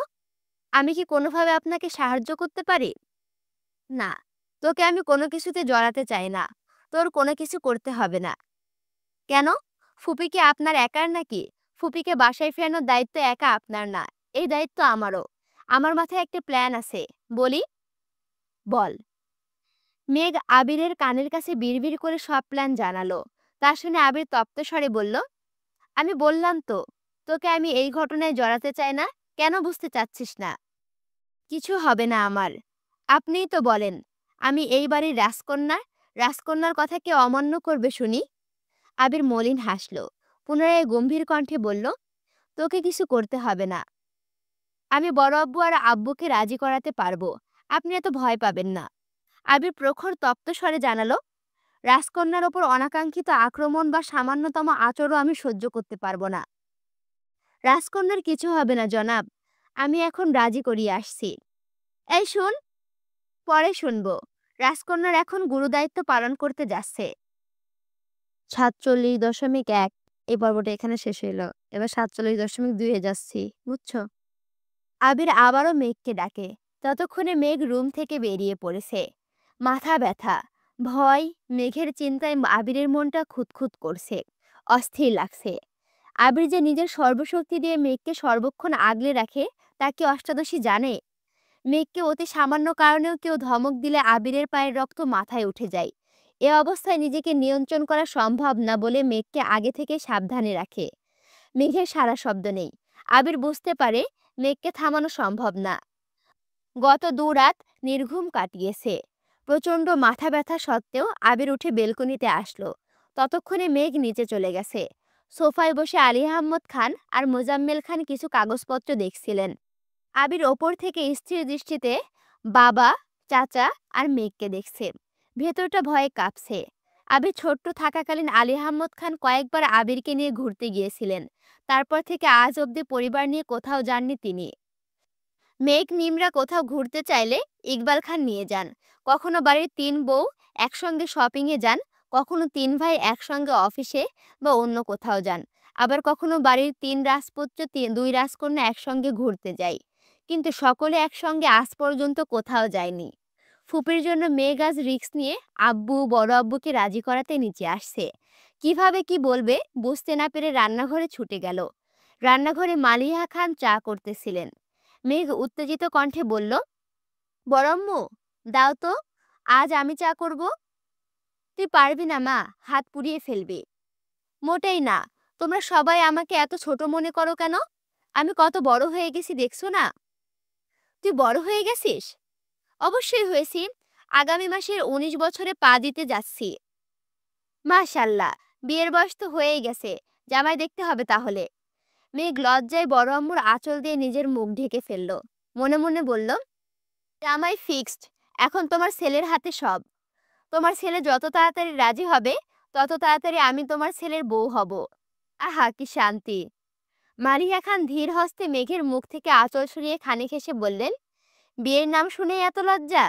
আমি কি কোনোভাবে আপনাকে সাহায্য করতে পারি? না, তোকে আমি কোনো কিছুতে জড়াতে চাই না। তোর কোনো কিছু করতে হবে না। কেন? ফুপি কি আপনার একার নাকি? ফুপিকে বাসায় ফেরানোর দায়িত্ব একা আপনার না, এই দায়িত্ব আমারও। আমার মাথায় একটা প্ল্যান আছে, বলি? বল। মেঘ আবিরের কানের কাছে বিড়বিড় করে সব প্ল্যান জানালো। তা শুনে আবির তপ্ত স্বরে বলল, আমি বললাম তো, তোকে আমি এই ঘটনায় জড়াতে চাই না। কেন বুঝতে চাচ্ছিস না? কিছু হবে না আমার। আপনিই তো বলেন আমি এই বাড়ির রাজকন্যা। রাজকন্যার কথা কে অমান্য করবে শুনি? আবির মলিন হাসল, পুনরায় গম্ভীর কণ্ঠে বলল, তোকে কিছু করতে হবে না। আমি বড় আব্বু আর আব্বুকে রাজি করাতে পারবো। আপনি এত ভয় পাবেন না। আবির প্রখর তপ্ত স্বরে জানালো, রাজকন্যার ওপর অনাকাঙ্ক্ষিত আক্রমণ বা সামান্যতম আচরও আমি সহ্য করতে পারবো না। রাজকন্যার কিছু হবে না জনাব, আমি এখন রাজি করিয়ে আসছি। এই শুন, পরে শুনবো। রাজকন্যার এখন গুরুদায়িত্ব পালন করতে যাচ্ছে। 47.1 এই পর্বটা এখানে শেষ হইল। এবার 47.2 এ যাচ্ছি, বুঝছো? আবির আবারও মেঘকে ডাকে। ততক্ষণে মেঘ রুম থেকে বেরিয়ে পড়েছে। মাথা ব্যথা, ভয়, মেঘের চিন্তায় আবিরের মনটা খুঁতখুত করছে, অস্থির লাগছে। আবির যে নিজের সর্বশক্তি দিয়ে মেঘকে সর্বক্ষণ আগলে রাখে, তা কি অষ্টাদশী জানে? মেঘকে অতি সামান্য কারণেও কেউ ধমক দিলে আবিরের পায়ের রক্ত মাথায় উঠে যায়। এ অবস্থায় নিজেকে নিয়ন্ত্রণ করা সম্ভব না বলে মেঘকে আগে থেকে সাবধানে রাখে। মেঘের সারা শব্দ নেই। আবির বুঝতে পারে মেঘকে থামানো সম্ভব না। গত 2 রাত নির্ঘুম কাটিয়েছে। প্রচণ্ড মাথা ব্যথা সত্ত্বেও আবির উঠে বেলকনিতে আসলো। ততক্ষণে মেঘ নিচে চলে গেছে। সোফায় বসে আলী আহমদ খান আর মোজাম্মেল খান কিছু কাগজপত্র দেখছিলেন। আবির ওপর থেকে স্থির দৃষ্টিতে বাবা, চাচা আর মেঘকে দেখছে। ভেতরটা ভয়ে কাঁপছে। আবির ছোট্ট থাকাকালীন আলী আহমদ খান কয়েকবার আবিরকে নিয়ে ঘুরতে গিয়েছিলেন। তারপর থেকে আজ অবধি পরিবার নিয়ে কোথাও যাননি তিনি। মেঘ নিমরা কোথাও ঘুরতে চাইলে ইকবাল খান নিয়ে যান। কখনো বাড়ির 3 বউ একসঙ্গে শপিংয়ে যান, কখনো 3 ভাই একসঙ্গে অফিসে বা অন্য কোথাও যান। আবার কখনো বাড়ির 3 রাজপুত্র 2 রাজকন্যা একসঙ্গে ঘুরতে যায়। কিন্তু সকলে একসঙ্গে আজ পর্যন্ত কোথাও যায়নি। ফুপির জন্য মেঘ আজ রিস্ক নিয়ে আব্বু বড় আব্বুকে রাজি করাতে নিচে আসছে। কিভাবে কি বলবে বুঝতে না পেরে রান্নাঘরে ছুটে গেল। রান্নাঘরে মালিহা খান চা করতেছিলেন। মেঘ উত্তেজিত কণ্ঠে বলল, বড়ম্মু, দাও তো, আজ আমি চা করব। তুই পারবি না মা, হাত পুড়িয়ে ফেলবি। মোটেই না। তোমরা সবাই আমাকে এত ছোট মনে করো কেন? আমি কত বড় হয়ে গেছি দেখছো না? তুই বড় হয়ে গেছিস? অবশ্যই হয়েছি। আগামী মাসের 19 বছরে পা দিতে যাচ্ছি। মাশাল্লাহ, বিয়ের বয়স তো হয়েই গেছে। জামাই দেখতে হবে তাহলে। মেঘ লজ্জায় বড় আম্মুর আঁচল দিয়ে নিজের মুখ ঢেকে ফেলল। মনে মনে বলল, জামাই ফিক্সড। এখন তোমার ছেলের হাতে সব। তোমার ছেলে যত তাড়াতাড়ি রাজি হবে, তত তাড়াতাড়ি আমি তোমার ছেলের বউ হব। আহা কি শান্তি! মারিয়া খান ধীর হস্তে মেঘের মুখ থেকে আঁচল সরিয়ে খানিক হেসে বললেন, বিয়ের নাম শুনেই এত লজ্জা?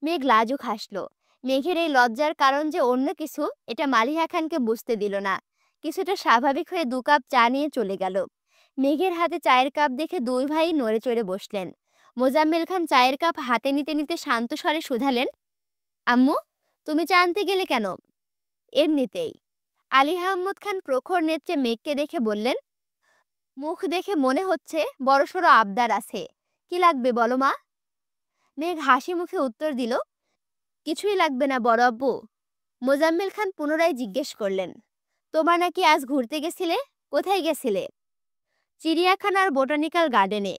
মেঘ লাজুক হাসল। মেঘের এই লজ্জার কারণ যে অন্য কিছু, এটা মালিহা খানকে বুঝতে দিল না। কিছুটা স্বাভাবিক হয়ে 2 কাপ চা নিয়ে চলে গেল। মেঘের হাতে চায়ের কাপ দেখে 2 ভাই নড়ে চড়ে বসলেন। মোজাম্মেল খান চায়ের কাপ হাতে নিতে নিতে শান্ত স্বরে শুধালেন, আম্মু, তুমি চা আনতে গেলে কেন? এমনিতেই। আলী আহমদ খান প্রখর নেত্রে মেঘকে দেখে বললেন, মুখ দেখে মনে হচ্ছে বড়সড় আবদার আছে। কি লাগবে বলো মা? মেঘ হাসি মুখে উত্তর দিল, কিছুই লাগবে না বড় আব্বু। মোজাম্মেল খান পুনরায় জিজ্ঞেস করলেন, তোমার নাকি আজ ঘুরতে গেছিলে? কোথায় গেছিলে? চিড়িয়াখানা আর বোটানিক্যাল গার্ডেনে।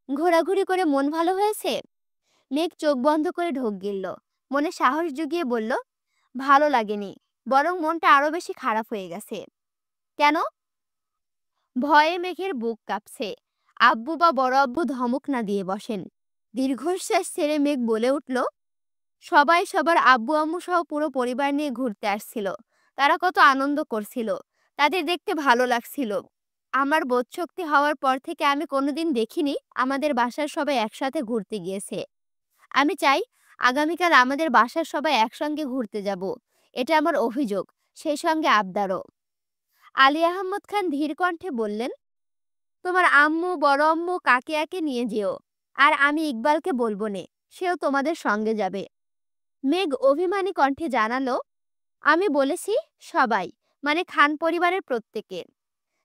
ঘোরাঘুরি করে মন ভালো হয়েছে? মেঘ চোখ বন্ধ করে ঢোক গিলল। মনে সাহস জুগিয়ে বলল, ভালো লাগেনি, বরং মনটা আরো বেশি খারাপ হয়ে গেছে। কেন? ভয়ে মেঘের বুক কাঁপছে। আব্বু বা বড় আব্বু ধমক না দিয়ে বসেন। দীর্ঘশ্বাস ছেড়ে মেঘ বলে উঠল, সবাই সবার আব্বু আম্মু সহ পুরো পরিবার নিয়ে ঘুরতে আসছিল। তারা কত আনন্দ করছিল। তাদের দেখতে ভালো লাগছিল। আমার বোধশক্তি হওয়ার পর থেকে আমি কোনোদিন দেখিনি আমাদের বাসার সবাই একসাথে ঘুরতে গিয়েছে। আমি চাই আগামীকাল আমাদের বাসার সবাই একসঙ্গে ঘুরতে যাব। এটা আমার অভিযোগ, সেই সঙ্গে আবদারও। আলী আহমদ খান ধীর কণ্ঠে বললেন, তোমার আম্মু বড় আম্মু কাকিয়াকে নিয়ে যেও। আর আমি ইকবালকে বলবো নে, সেও তোমাদের সঙ্গে যাবে। মেঘ অভিমানী কণ্ঠে জানালো, আমি বলেছি সবাই, মানে খান পরিবারের প্রত্যেকে।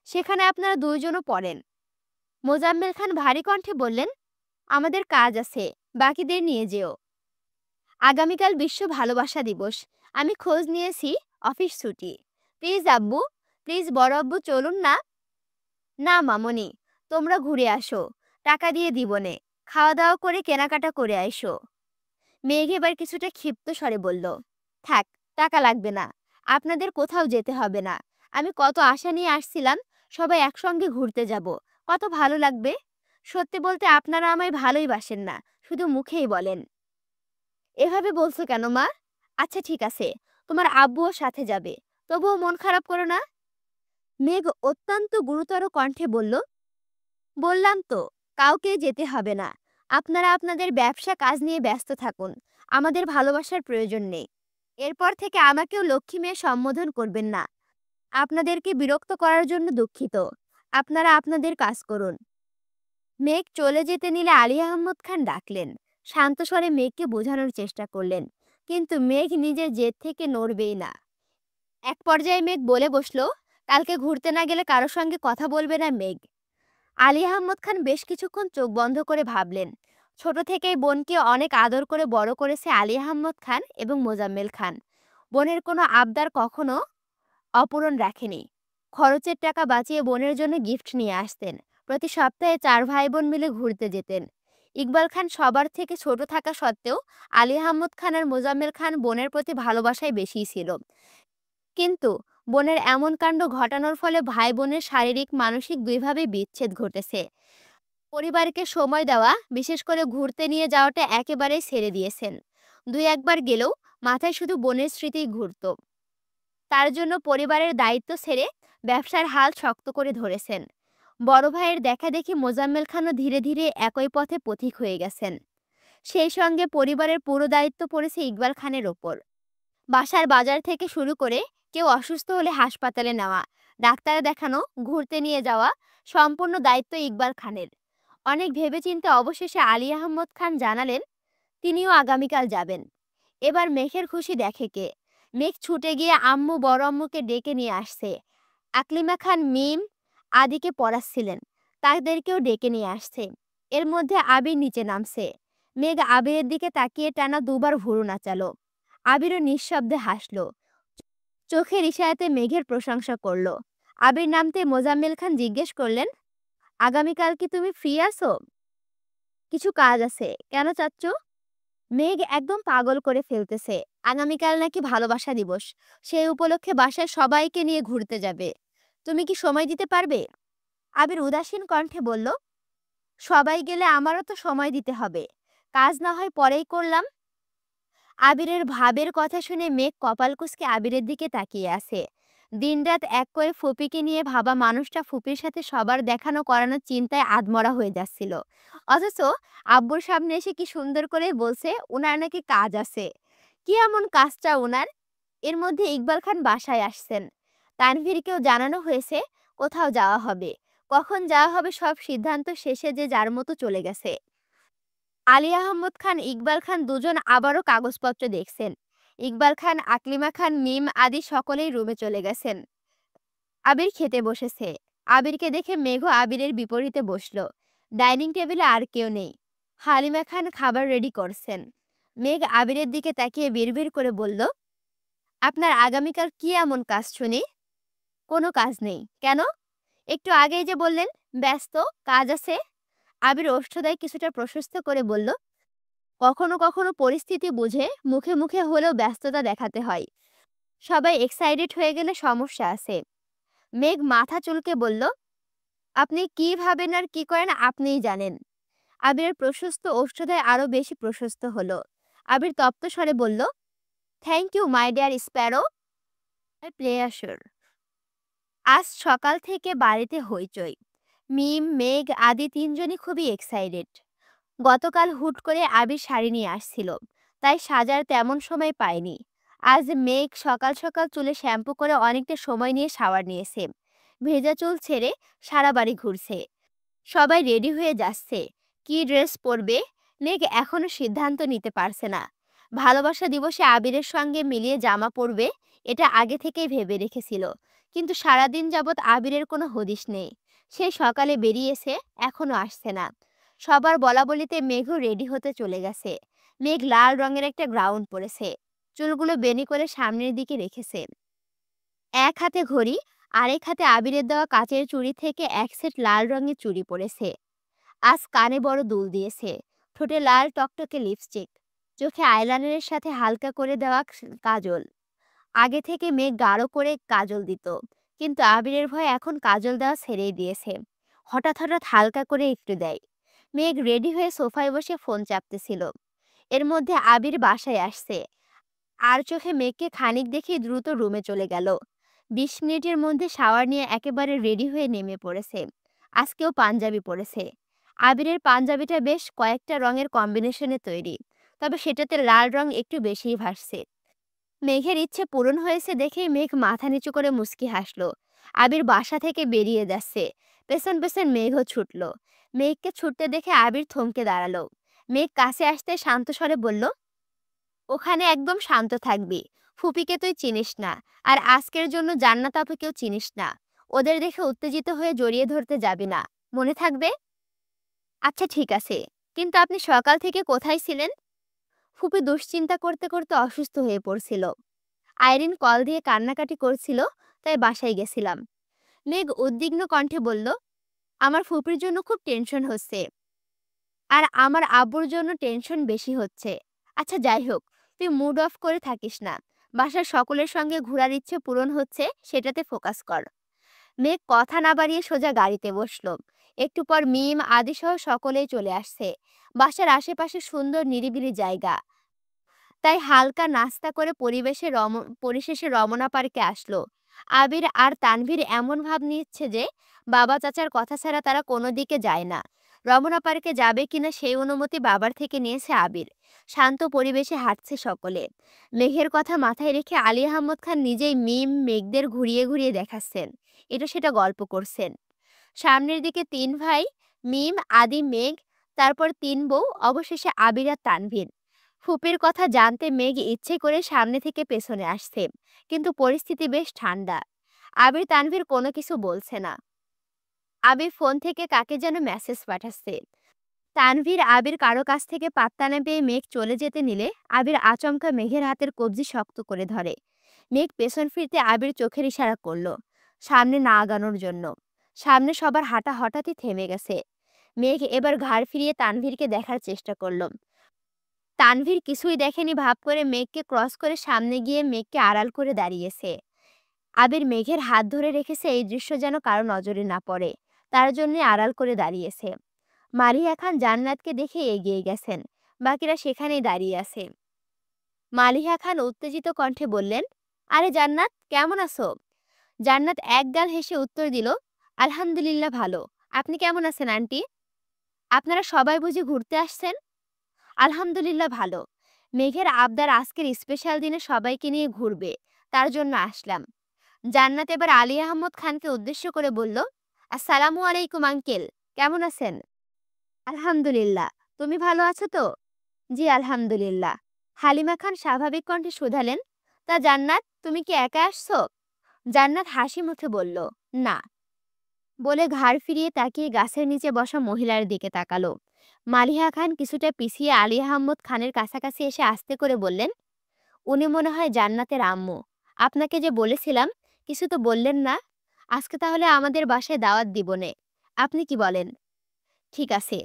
সেখানে আপনারা দুইজনও পড়েন। মোজাম্মেল খান ভারী কণ্ঠে বললেন, আমাদের কাজ আছে, বাকিদের নিয়ে যেও। আগামীকাল বিশ্ব ভালোবাসা দিবস। আমি খোঁজ নিয়েছি, অফিস ছুটি। প্লিজ আব্বু, প্লিজ বড় আব্বু চলুন না। না মামনি, তোমরা ঘুরে আসো, টাকা দিয়ে দিবনে। খাওয়া দাওয়া করে কেনাকাটা করে আইসো। মেঘ এবার কিছুটা ক্ষিপ্ত স্বরে বলল, থাক, টাকা লাগবে না। আপনাদের কোথাও যেতে হবে না। আমি কত আশা নিয়ে আসছিলাম সবাই একসঙ্গে ঘুরতে যাব, কত ভালো লাগবে। সত্যি বলতে আপনারা আমায় ভালোই বাসেন না, শুধু মুখেই বলেন। এভাবে বলছো কেন মা? আচ্ছা ঠিক আছে, তোমার আব্বুও সাথে যাবে, তবুও মন খারাপ করো না। মেঘ অত্যন্ত গুরুতর কণ্ঠে বলল, বললাম তো, কাউকে যেতে হবে না। আপনারা আপনাদের ব্যবসা কাজ নিয়ে ব্যস্ত থাকুন, আমাদের ভালোবাসার প্রয়োজন নেই। এরপর থেকে আমাকেও লক্ষ্মী মেয়ে সম্বোধন করবেন না। আপনাদেরকে বিরক্ত করার জন্য দুঃখিত। আপনারা আপনাদের কাজ করুন। মেঘ চলে যেতে নিলে আলী আহমদ খান ডাকলেন। শান্ত স্বরে মেঘকে বোঝানোর চেষ্টা করলেন, কিন্তু মেঘ নিজের জেদ থেকে নড়বেই না। এক পর্যায়ে মেঘ বলে বসলো, কালকে ঘুরতে না গেলে কারোর সঙ্গে কথা বলবে না মেঘ। আলী আহমদ খান বেশ কিছুক্ষণ চোখ বন্ধ করে ভাবলেন। ছোট থেকেই বোনকে অনেক আদর করে বড় করেছে আলী আহমদ খান এবং মোজাম্মেল খান। বোনের কোনো আবদার কখনো অপূরণ রাখেনি। খরচের টাকা বাঁচিয়ে বোনের জন্য গিফট নিয়ে আসতেন। প্রতি সপ্তাহে 4 ভাই বোন মিলে ঘুরতে যেতেন। ইকবাল খান সবার থেকে ছোট থাকা সত্ত্বেও আলী আহমদ খান আর মোজাম্মেল খান বোনের প্রতি ভালোবাসাই বেশিই ছিল। কিন্তু বোনের এমন কাণ্ড ঘটানোর ফলে ভাই বোনের শারীরিক মানসিক দুইভাবেই বিচ্ছেদ ঘটেছে। পরিবারকে সময় দেওয়া, বিশেষ করে ঘুরতে নিয়ে যাওয়াটা একেবারেই ছেড়ে দিয়েছেন। দুই একবার গেলেও মাথায় শুধু বোনের স্মৃতিই ঘুরত। তার জন্য পরিবারের দায়িত্ব ছেড়ে ব্যবসার হাল শক্ত করে ধরেছেন। বড় ভাইয়ের দেখাদেখি মোজাম্মেল খানও ধীরে ধীরে একই পথে পথিক হয়ে গেছেন। সেই সঙ্গে পরিবারের পুরো দায়িত্ব পড়েছে ইকবাল খানের ওপর। বাসার বাজার থেকে শুরু করে কেউ অসুস্থ হলে হাসপাতালে নেওয়া, ডাক্তার দেখানো, ঘুরতে নিয়ে যাওয়া, সম্পূর্ণ দায়িত্ব ইকবাল খানের। অনেক ভেবেচিন্তে অবশেষে আলী আহমদ খান জানালেন, তিনিও আগামীকাল যাবেন। এবার মেঘের খুশি দেখে কে? মেঘ ছুটে গিয়ে আম্মু বড় আম্মুকে ডেকে নিয়ে আসছে। আকলিমা খান মিম আদিকে পড়াচ্ছিলেন, তাদেরকেও ডেকে নিয়ে আসছে। এর মধ্যে আবির নিচে নামছে। মেঘ আবিরের দিকে তাকিয়ে টানা দুবার ভুরু নাচালো। আবিরও নিঃশব্দে হাসল, চোখের ইশারাতে মেঘের প্রশংসা করল। আবির নামতে মোজাম্মেল খান জিজ্ঞেস করলেন, আগামীকাল কি তুমি ফ্রি আছো? কিছু কাজ আছে, কেন চাচ্ছ? মেঘ একদম পাগল করে ফেলতেছে। আগামীকাল নাকি ভালোবাসা দিবস, সেই উপলক্ষে বাসায় সবাইকে নিয়ে ঘুরতে যাবে। তুমি কি সময় দিতে পারবে? আবির উদাসীন কণ্ঠে বলল, সবাই গেলে আমারও তো সময় দিতে হবে। কাজ না হয় পরেই করলাম। আবিরের ভাবের কথা শুনে মেঘ কপাল কুঁচকে আবিরের দিকে তাকিয়ে আছে। দিনরাত এক করে ফুপিকে নিয়ে ভাবা মানুষটা ফুপির সাথে সবার দেখানো করানোর চিন্তায় আধমরা হয়ে যাচ্ছিল। অথচ আব্বুর সামনে এসে কি সুন্দর করে বলছে উনার নাকি কাজ আছে। কি এমন কাজটা উনার? এর মধ্যে ইকবাল খান বাসায় আসছেন। তানভীরকেও জানানো হয়েছে কোথাও যাওয়া হবে। কখন যাওয়া হবে সব সিদ্ধান্ত শেষে যে যার মতো চলে গেছে। আলী আহমদ খান ইকবাল খান দুজন আবারও কাগজপত্র দেখছেন। ইকবাল খান, আকলিমা খান, মিম আদি সকলেই রুমে চলে গেছেন। আবির খেতে বসেছে। আবিরকে দেখে মেঘও আবিরের বিপরীতে বসলো। ডাইনিং টেবিলে আর কেউ নেই। হালিমা খান খাবার রেডি করছেন। মেঘ আবিরের দিকে তাকিয়ে বিড়বিড় করে বলল, আপনার আগামীকাল কি এমন কাজ শুনি? কোনো কাজ নেই। কেন? একটু আগেই যে বললেন ব্যস্ত, কাজ আছে। আবির ওষ্ঠদায় কিছুটা প্রশস্ত করে বলল, কখনো কখনো পরিস্থিতি বুঝে মুখে মুখে হলেও ব্যস্ততা দেখাতে হয়। সবাই এক্সাইটেড হয়ে গেলে সমস্যা আছে। মেঘ মাথা চুলকে বলল, আপনি কি ভাবেন আর কি করেন আপনিই জানেন। আবিরের প্রশস্ত ওষ্ঠদায় আরো বেশি প্রশস্ত হলো। আবির তপ্ত স্বরে বলল, thank you my dear sparrow. Pleasure. আজ সকাল থেকে বাড়িতে হইচই। মিম, মেঘ আদি তিনজনই খুবই এক্সাইটেড। গতকাল হুট করে আবির শাড়ি নিয়ে আসছিল, তাই সাজার তেমন সময় পায়নি। আজ মেঘ সকাল সকাল চুলে শ্যাম্পু করে অনেকটা সময় নিয়ে শাওয়ার নিয়েছে। ভেজা চুল ছেড়ে সারা বাড়ি ঘুরছে। সবাই রেডি হয়ে যাচ্ছে। কি ড্রেস পরবে মেঘ এখনো সিদ্ধান্ত নিতে পারছে না। ভালোবাসা দিবসে আবিরের সঙ্গে মিলিয়ে জামা পরবে, এটা আগে থেকেই ভেবে রেখেছিল। কিন্তু সারাদিন যাবৎ আবিরের কোনো হদিশ নেই। সে সকালে বেরিয়েছে, এখনো আসছে না। সবার বলাবলিতে মেঘও রেডি হতে চলে গেছে। মেঘ লাল রঙের একটা গ্রাউন্ড পরেছে, চুলগুলো বেনি করে সামনের দিকে রেখেছে। এক হাতে ঘড়ি, আরেক হাতে আবিরের দেওয়া কাচের চুড়ি থেকে এক সেট লাল রঙের চুড়ি পরেছে। আজ কানে বড় দুল দিয়েছে, ঠোঁটে লাল টকটকে লিপস্টিক, চোখে আইলাইনারের সাথে হালকা করে দেওয়া কাজল। আগে থেকে মেঘ গাঢ় করে কাজল দিত, কিন্তু আবিরের ভয়ে এখন কাজল দেওয়া ছেড়েই দিয়েছে। হঠাৎ হঠাৎ হালকা করে একটু দেয়। মেঘ রেডি হয়ে সোফায় বসে ফোন চাপতেছিল। এর মধ্যে আবির বাসায় আসছে। আর চোখে মেঘকে খানিক দেখে দ্রুত রুমে চলে গেল। ২০ মিনিটের মধ্যে শাওয়ার নিয়ে একেবারে রেডি হয়ে নেমে পড়েছে। আজকেও পাঞ্জাবি পরেছে। আবিরের পাঞ্জাবিটা বেশ কয়েকটা রঙের কম্বিনেশনে তৈরি, তবে সেটাতে লাল রং একটু বেশিই ভাসছে। মেঘের ইচ্ছে পূরণ হয়েছে দেখেই মেঘ মাথা নিচু করে মুচকি হাসলো। আবির বাসা থেকে বেরিয়ে যাচ্ছে, পেছন পেছন মেঘও ছুটল। মেঘকে ছুটতে দেখে আবির থমকে দাঁড়ালো। মেঘ কাছে আসতে শান্ত স্বরে বলল, ওখানে একদম শান্ত থাকবি। ফুপিকে তুই চিনিস না, আর আজকের জন্য জান্নাত আপুকেও চিনিস না। ওদের দেখে উত্তেজিত হয়ে জড়িয়ে ধরতে যাবি না, মনে থাকবে? আচ্ছা ঠিক আছে, কিন্তু আপনি সকাল থেকে কোথায় ছিলেন? ফুপি দুশ্চিন্তা করতে করতে অসুস্থ হয়ে পড়ছিল। আইরিন কল দিয়ে কান্নাকাটি করছিল, তাই বাসায় গেছিলাম। মেঘ উদ্বিগ্ন কণ্ঠে বলল, আমার ফুপির জন্য খুব টেনশন হচ্ছে, আর আমার আব্বুর জন্য টেনশন বেশি হচ্ছে। আচ্ছা যাই হোক, তুই মুড অফ করে থাকিস না। বাসার সকলের সঙ্গে ঘোরার ইচ্ছে পূরণ হচ্ছে, সেটাতে ফোকাস কর। মেঘ কথা না বাড়িয়ে সোজা গাড়িতে বসলো। একটু পর মিম আদি সহ সকলেই চলে আসছে। বাসার আশেপাশে সুন্দর নিরিবিলি জায়গা, তাই হালকা নাস্তা করে পরিশেষে রমনা পার্কে আসলো। আবির আর তানভীর এমন ভাব নিচ্ছে যে বাবা চাচার কথা ছাড়া তারা কোনো দিকে যায় না। রমনা পার্কে যাবে কিনা সেই অনুমতি বাবার থেকে নিয়েছে আবির। শান্ত পরিবেশে হাঁটছে সকলে। মেঘের কথা মাথায় রেখে আলী আহমদ খান নিজেই মিম মেঘদের ঘুরিয়ে ঘুরিয়ে দেখাচ্ছেন, এটা সেটা গল্প করছেন। সামনের দিকে ৩ ভাই, মিম, আদি, মেঘ, তারপর ৩ বউ, অবশেষে আবির আর তানভীর। ফুপির কথা জানতে মেঘ ইচ্ছে করে সামনে থেকে পেছনে আসছে, কিন্তু পরিস্থিতি বেশ ঠান্ডা। আবির তানভীর কোনো কিছু বলছে না। আবির ফোন থেকে কাকে যেন মেসেজ পাঠাচ্ছে। তানভীর আবির কারো কাছ থেকে পাত্তা না পেয়ে মেঘ চলে যেতে নিলে আবির আচমকা মেঘের হাতের কবজি শক্ত করে ধরে। মেঘ পেছন ফিরতে আবির চোখের ইশারা করলো সামনে না আগানোর জন্য। সামনে সবার হাঁটা হঠাৎই থেমে গেছে। মেঘ এবার ঘাড় ফিরিয়ে তানভীরকে দেখার চেষ্টা করলো। তানভীর কিছুই দেখেনি ভাব করে মেঘকে ক্রস করে সামনে গিয়ে মেঘকে আড়াল করে দাঁড়িয়েছে। আবির মেঘের হাত ধরে রেখেছে, এই দৃশ্য যেন কারো নজরে না পড়ে, তার জন্য আড়াল করে দাঁড়িয়েছে। মালিহা খান জান্নাতকে দেখে এগিয়ে গেছেন, বাকিরা সেখানেই দাঁড়িয়ে আছে। মালিহা খান উত্তেজিত কণ্ঠে বললেন, আরে জান্নাত, কেমন আছো? জান্নাত একগাল হেসে উত্তর দিল, আলহামদুলিল্লাহ ভালো। আপনি কেমন আছেন আন্টি? আপনারা সবাই বুঝি ঘুরতে আসছেন? আলহামদুলিল্লাহ ভালো। মেঘের আবদার আজকের স্পেশাল দিনে সবাইকে নিয়ে ঘুরবে, তার জন্য আসলাম। জান্নাত এবার আলী আহমদ খানকে উদ্দেশ্য করে বলল, আসসালামু আলাইকুম আঙ্কেল, কেমন আছেন? আলহামদুলিল্লাহ, তুমি ভালো আছো তো? জি আলহামদুলিল্লাহ। হালিমা খান স্বাভাবিক কণ্ঠে শুধালেন, তা জান্নাত, তুমি কি একা আসছো? জান্নাত হাসি মুখে বলল, না, বলে ঘাড় ফিরিয়ে তাকিয়ে গাছের নিচে বসা মহিলার দিকে তাকালো। মালিহা খান কিছুটা পিছিয়ে আলী আহমদ খানের কাছাকাছি এসে আস্তে করে বললেন, উনি মনে হয় জান্নাতের আম্মু। আপনাকে যে বলেছিলাম, কিছু তো বললেন না। আজকে তাহলে আমাদের বাসায় দাওয়াত দিবনে, আপনি কি বলেন? ঠিক আছে,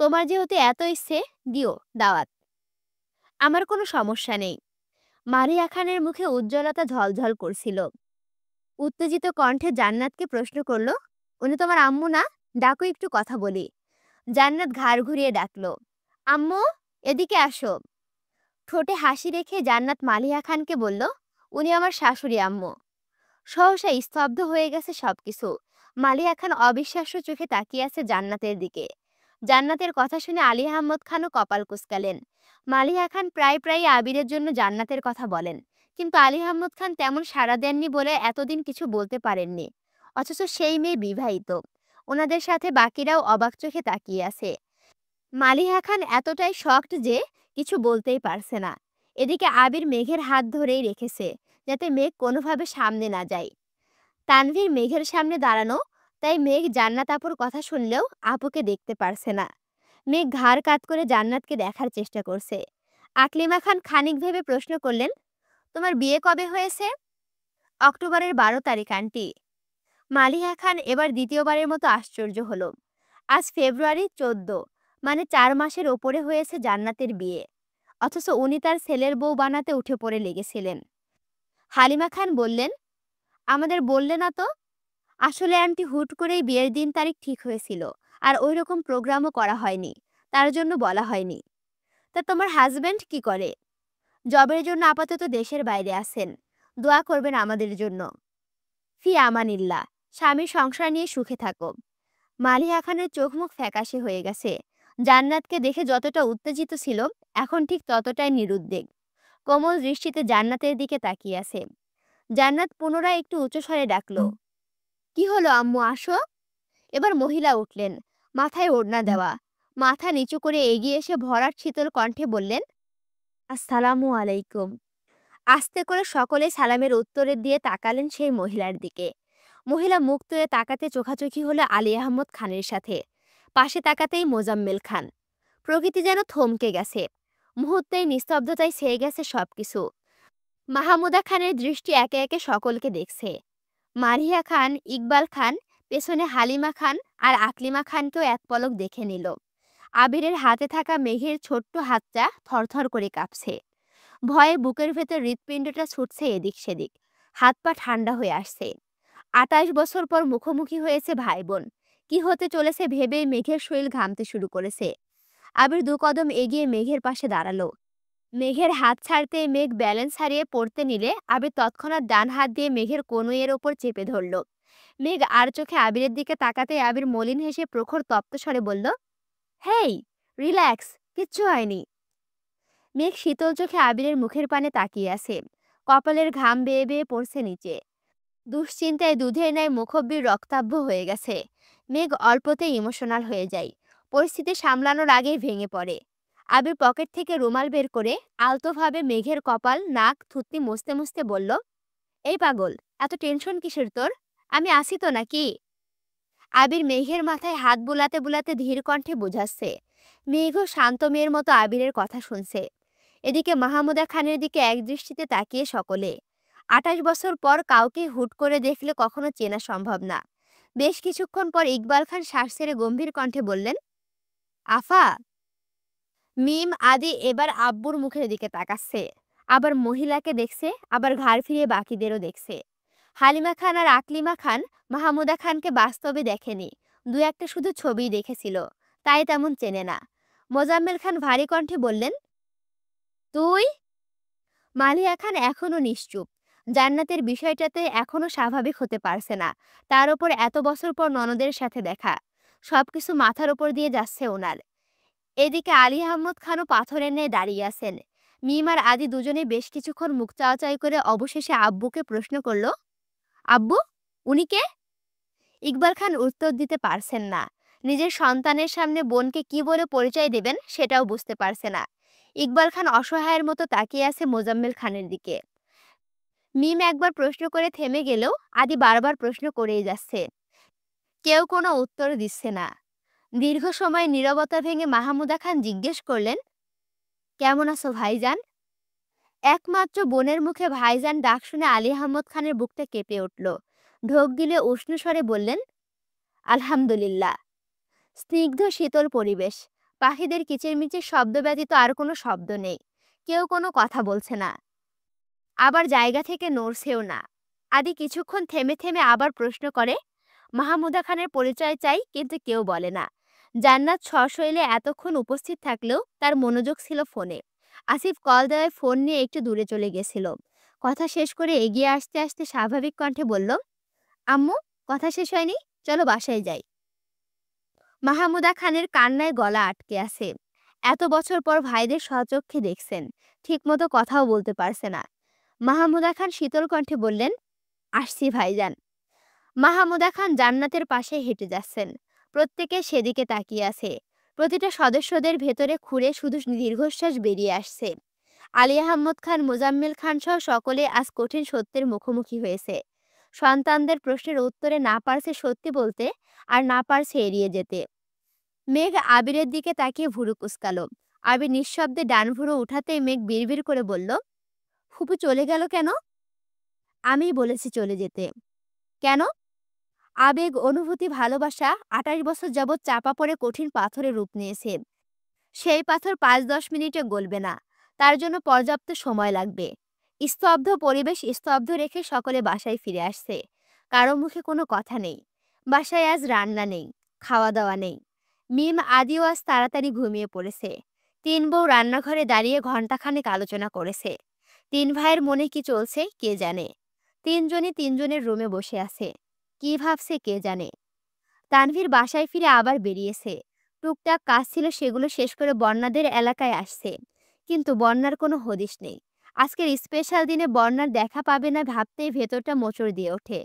তোমার যেহেতু এত ইচ্ছে, দিও দাওয়াত, আমার কোনো সমস্যা নেই। মারিয়া খানের মুখে উজ্জ্বলতা ঝলঝল করছিল। উত্তেজিত কণ্ঠে জান্নাতকে প্রশ্ন করল, উনি তোমার আম্মু না? ডাকো, একটু কথা বলি। জান্নাত ঘাড় ঘুরিয়ে ডাকলো, আম্মু, এদিকে আসো। ঠোঁটে হাসি রেখে জান্নাত মালিহা খানকে বলল, উনি আমার শাশুড়ি আম্মু। সহসা স্তব্ধ হয়ে গেছে সবকিছু। মালিহা খান অবিশ্বাস্য চোখে তাকিয়ে আছে জান্নাতের দিকে। জান্নাতের কথা শুনে আলী আহমদ খানও কপাল কুঁচকালেন। মালিহা খান প্রায় প্রায় আবিরের জন্য জান্নাতের কথা বলেন, কিন্তু আলী আহমদ খান তেমন সাড়া দেননি বলে এতদিন কিছু বলতে পারেননি। অথচ সেই মেয়ে বিবাহিত। ওনাদের সাথে বাকিরাও অবাক চোখে তাকিয়ে আছে। মালিহা খান এতটাই শকড যে কিছু বলতেই পারছে না। এদিকে আবির মেঘের হাত ধরেই রেখেছে, যাতে মেঘ কোনোভাবে সামনে না যায়। তানভীর মেঘের সামনে দাঁড়ানো, তাই মেঘ জান্নাত আপুর কথা শুনলেও আপুকে দেখতে পারছে না। মেঘ ঘাড় কাত করে জান্নাতকে দেখার চেষ্টা করছে। আকলিমা খান খানিক ভেবে প্রশ্ন করলেন, তোমার বিয়ে কবে হয়েছে? অক্টোবরের 12 তারিখ আন্টি। মালিহা খান এবার দ্বিতীয়বারের মতো আশ্চর্য হলো। আজ ফেব্রুয়ারি 14, মানে 4 মাসের ওপরে হয়েছে জান্নাতের বিয়ে। অথচ উনি তার ছেলের বউ বানাতে উঠে পড়ে লেগেছিলেন। হালিমা খান বললেন, আমাদের বললে না তো। আসলে আন্টি হুট করেই বিয়ের দিন তারিখ ঠিক হয়েছিল, আর ওই রকম প্রোগ্রামও করা হয়নি, তার জন্য বলা হয়নি। তা তোমার হাজবেন্ড কি করে? জবের জন্য আপাতত দেশের বাইরে আছেন। দোয়া করবেন আমাদের জন্য। ফি আমানিল্লাহ। স্বামীর সংসার নিয়ে সুখে থাকো। মালিহা খানের চোখ মুখ ফ্যাকাশে হয়ে গেছে। জান্নাতকে দেখে যতটা উত্তেজিত ছিল, এখন ঠিক ততটাই নিরুদ্বেগ। কোমল দৃষ্টিতে জান্নাতের দিকে তাকিয়ে আছে। জান্নাত পুনরায় একটু উচ্চস্বরে ডাকলো, কি হলো আম্মু, আসো। এবার মহিলা উঠলেন, মাথায় ওড়না দেওয়া। মাথা নিচু করে এগিয়ে এসে ভরাট শীতল কণ্ঠে বললেন, আসসালামু আলাইকুম। আস্তে করে সকলে সালামের উত্তরের দিয়ে তাকালেন সেই মহিলার দিকে। মহিলা মুখ তুলে তাকাতে চোখাচোখি হলো আলী আহমদ খানের সাথে। পাশে তাকাতেই মোজাম্মেল খান। প্রকৃতি যেন থমকে গেছে। মুহূর্তেই নিস্তব্ধতায় ছেয়ে গেছে সবকিছু। মাহমুদা খানের দৃষ্টি একে একে সকলকে দেখছে। মারিয়া খান, ইকবাল খান, পেছনে হালিমা খান আর আকলিমা খানকেও এক পলক দেখে নিল। আবিরের হাতে থাকা মেঘের ছোট্ট হাতটা থরথর করে কাঁপছে। ভয়ে বুকের ভেতর হৃৎপিণ্ডটা ছুটছে এদিক সেদিক। হাত পা ঠান্ডা হয়ে আসছে। 28 বছর পর মুখোমুখি হয়েছে ভাই বোন। কি হতে চলেছে ভেবেই মেঘের শরীর ঘামতে শুরু করেছে। আবির 2 কদম এগিয়ে মেঘের পাশে দাঁড়ালো। মেঘের হাত ছাড়তে মেঘ ব্যালেন্স হারিয়ে পড়তে নিলে আবির তৎক্ষণাৎ ডান হাত দিয়ে মেঘের কনুইয়ের ওপর চেপে ধরল। মেঘ আর চোখে আবিরের দিকে তাকাতে আবির মলিন হেসে প্রখর তপ্ত স্বরে বলল, হেই, রিল্যাক্স, কিচ্ছু হয়নি। মেঘ শীতল চোখে আবিরের মুখের পানে তাকিয়ে আছে। কপালের ঘাম বেয়ে বেয়ে পড়ছে নিচে। দুশ্চিন্তায় দুধের ন্যায় মুখব্বির রক্তাভ হয়ে গেছে। মেঘ অল্পতেই ইমোশনাল হয়ে যায়। পরিস্থিতি সামলানোর আগেই ভেঙে পড়ে। আবির পকেট থেকে রুমাল বের করে আলতোভাবে মেঘের কপাল, নাক, থুতনি মুছতে মুছতে বলল, এই পাগল, এত টেনশন কিসের তোর? আমি আছি তো নাকি? আবির মেঘের মাথায় হাত বুলাতে বুলাতে ধীর কণ্ঠে বোঝাচ্ছে। মেঘও শান্ত মেয়ের মতো আবিরের কথা শুনছে। এদিকে মাহমুদা খানের দিকে একদৃষ্টিতে তাকিয়ে সকলে। 28 বছর পর কাউকে হুট করে দেখলে কখনো চেনা সম্ভব না। বেশ কিছুক্ষণ পর ইকবাল খান শ্বাস ছেড়ে গম্ভীর কণ্ঠে বললেন, আফা। মিম আদি এবার আব্বুর মুখের দিকে তাকাচ্ছে। আবার মহিলাকে দেখছে, আবার ঘাড় ফিরিয়ে বাকিদেরও দেখছে। হালিমা খান আর আকলিমা খান মাহমুদা খানকে বাস্তবে দেখেনি, দু একটা শুধু ছবিই দেখেছিল, তাই তেমন চেনে না। মোজাম্মেল খান ভারী কণ্ঠে বললেন, তুই? মালিয়া খান এখনো নিশ্চুপ। জান্নাতের বিষয়টাতে এখনো স্বাভাবিক হতে পারছে না। তার ওপর এত বছর পর ননদের সাথে দেখা। সবকিছু মাথার ওপর দিয়ে যাচ্ছে ওনার। এদিকে আলী আহমদ খানও পাথরের ন্যায় দাঁড়িয়ে আছেন। মিম আর আদি দুজনে বেশ কিছুক্ষণ মুখ চাওয়াচাই করে অবশেষে আব্বুকে প্রশ্ন করল, আব্বু, উনি কে? ইকবাল খান উত্তর দিতে পারছেন না। নিজের সন্তানের সামনে বোনকে কি বলে পরিচয় দেবেন সেটাও বুঝতে পারছে না। ইকবাল খান অসহায়ের মতো তাকিয়ে আছে মোজাম্মেল খানের দিকে। মিম একবার প্রশ্ন করে থেমে গেলেও আদি বারবার প্রশ্ন করেই যাচ্ছে। কেউ কোনো উত্তর দিচ্ছে না। দীর্ঘ সময় নীরবতা ভেঙে মাহমুদা খান জিজ্ঞেস করলেন, কেমন আছো ভাইজান? একমাত্র বোনের মুখে ভাইজান ডাক শুনে আলী আহমদ খানের বুকটা কেঁপে উঠল। ঢোক গিলে উষ্ণ স্বরে বললেন, আলহামদুলিল্লাহ। স্নিগ্ধ শীতল পরিবেশ। পাখিদের কিচিরমিচির শব্দ ব্যতীত আর কোনো শব্দ নেই। কেউ কোনো কথা বলছে না, আবার জায়গা থেকে নড়ছেও না। আদি কিছুক্ষণ থেমে থেমে আবার প্রশ্ন করে, মাহমুদা খানের পরিচয় চাই, কিন্তু কেউ বলে না। জান্নাত সশরীরে এতক্ষণ উপস্থিত থাকলেও তার মনোযোগ ছিল ফোনে। আসিফ কল দেওয়ায় ফোন নিয়ে একটু দূরে চলে গেছিল। কথা শেষ করে এগিয়ে আসতে আসতে স্বাভাবিক কণ্ঠে বলল, আম্মু, কথা শেষ হয়নি, চলো বাসায় যাই। মাহমুদা খানের কান্নায় গলা আটকে আছে। এত বছর পর ভাইদের স্বচক্ষে দেখছেন, ঠিকমতো কথাও বলতে পারছে না। মাহমুদা খান শীতল কণ্ঠে বললেন, আসছি ভাইজান। মাহমুদা খান জান্নাতের পাশে হেঁটে যাচ্ছেন। প্রত্যেকে সেদিকে তাকিয়ে আছে। প্রতিটা সদস্যদের ভেতরে খুঁড়ে শুধু দীর্ঘশ্বাস বেরিয়ে আসছে। আলী আহমদ খান, মোজাম্মেল খান সহ সকলে আজ কঠিন সত্যের মুখোমুখি হয়েছে। সন্তানদের প্রশ্নের উত্তরে না পারছে সত্যি বলতে, আর না পারছে এড়িয়ে যেতে। মেঘ আবিরের দিকে তাকিয়ে ভুরু কুঁচকালো। আবির নিঃশব্দে ডান ভুরু উঠাতেই মেঘ বিড়বিড় করে বলল, ফুপু চলে গেল কেন? আমিই বলেছি চলে যেতে। কেন? আবেগ, অনুভূতি, ভালোবাসা ২৮ বছর যাবৎ চাপা পড়ে কঠিন পাথরে রূপ নিয়েছে। সেই পাথর ৫-১০ মিনিটে গলবে না। তার জন্য পর্যাপ্ত সময় লাগবে। স্তব্ধ পরিবেশ স্তব্ধ রেখে সকলে বাসায় ফিরে আসছে। কারো মুখে কোনো কথা নেই। বাসায় আজ রান্না নেই, খাওয়া দাওয়া নেই। মিম, আদিও আজ তাড়াতাড়ি ঘুমিয়ে পড়েছে। ৩ বউ রান্নাঘরে দাঁড়িয়ে ঘণ্টাখানেক আলোচনা করেছে। ৩ ভাইয়ের মনে কি চলছে কে জানে। ৩ জনই ৩ জনের রুমে বসে আছে। কি ভাবছে কে জানে। তানভীর বাসায় ফিরে আবার বেরিয়েছে। টুকটাক কাজ ছিল, সেগুলো শেষ করে বন্যাদের এলাকায় আসছে। কিন্তু বন্যার কোনো হদিশ নেই। আজকের স্পেশাল দিনে বন্যার দেখা পাবে না ভাবতেই ভেতরটা মোচড় দিয়ে ওঠে।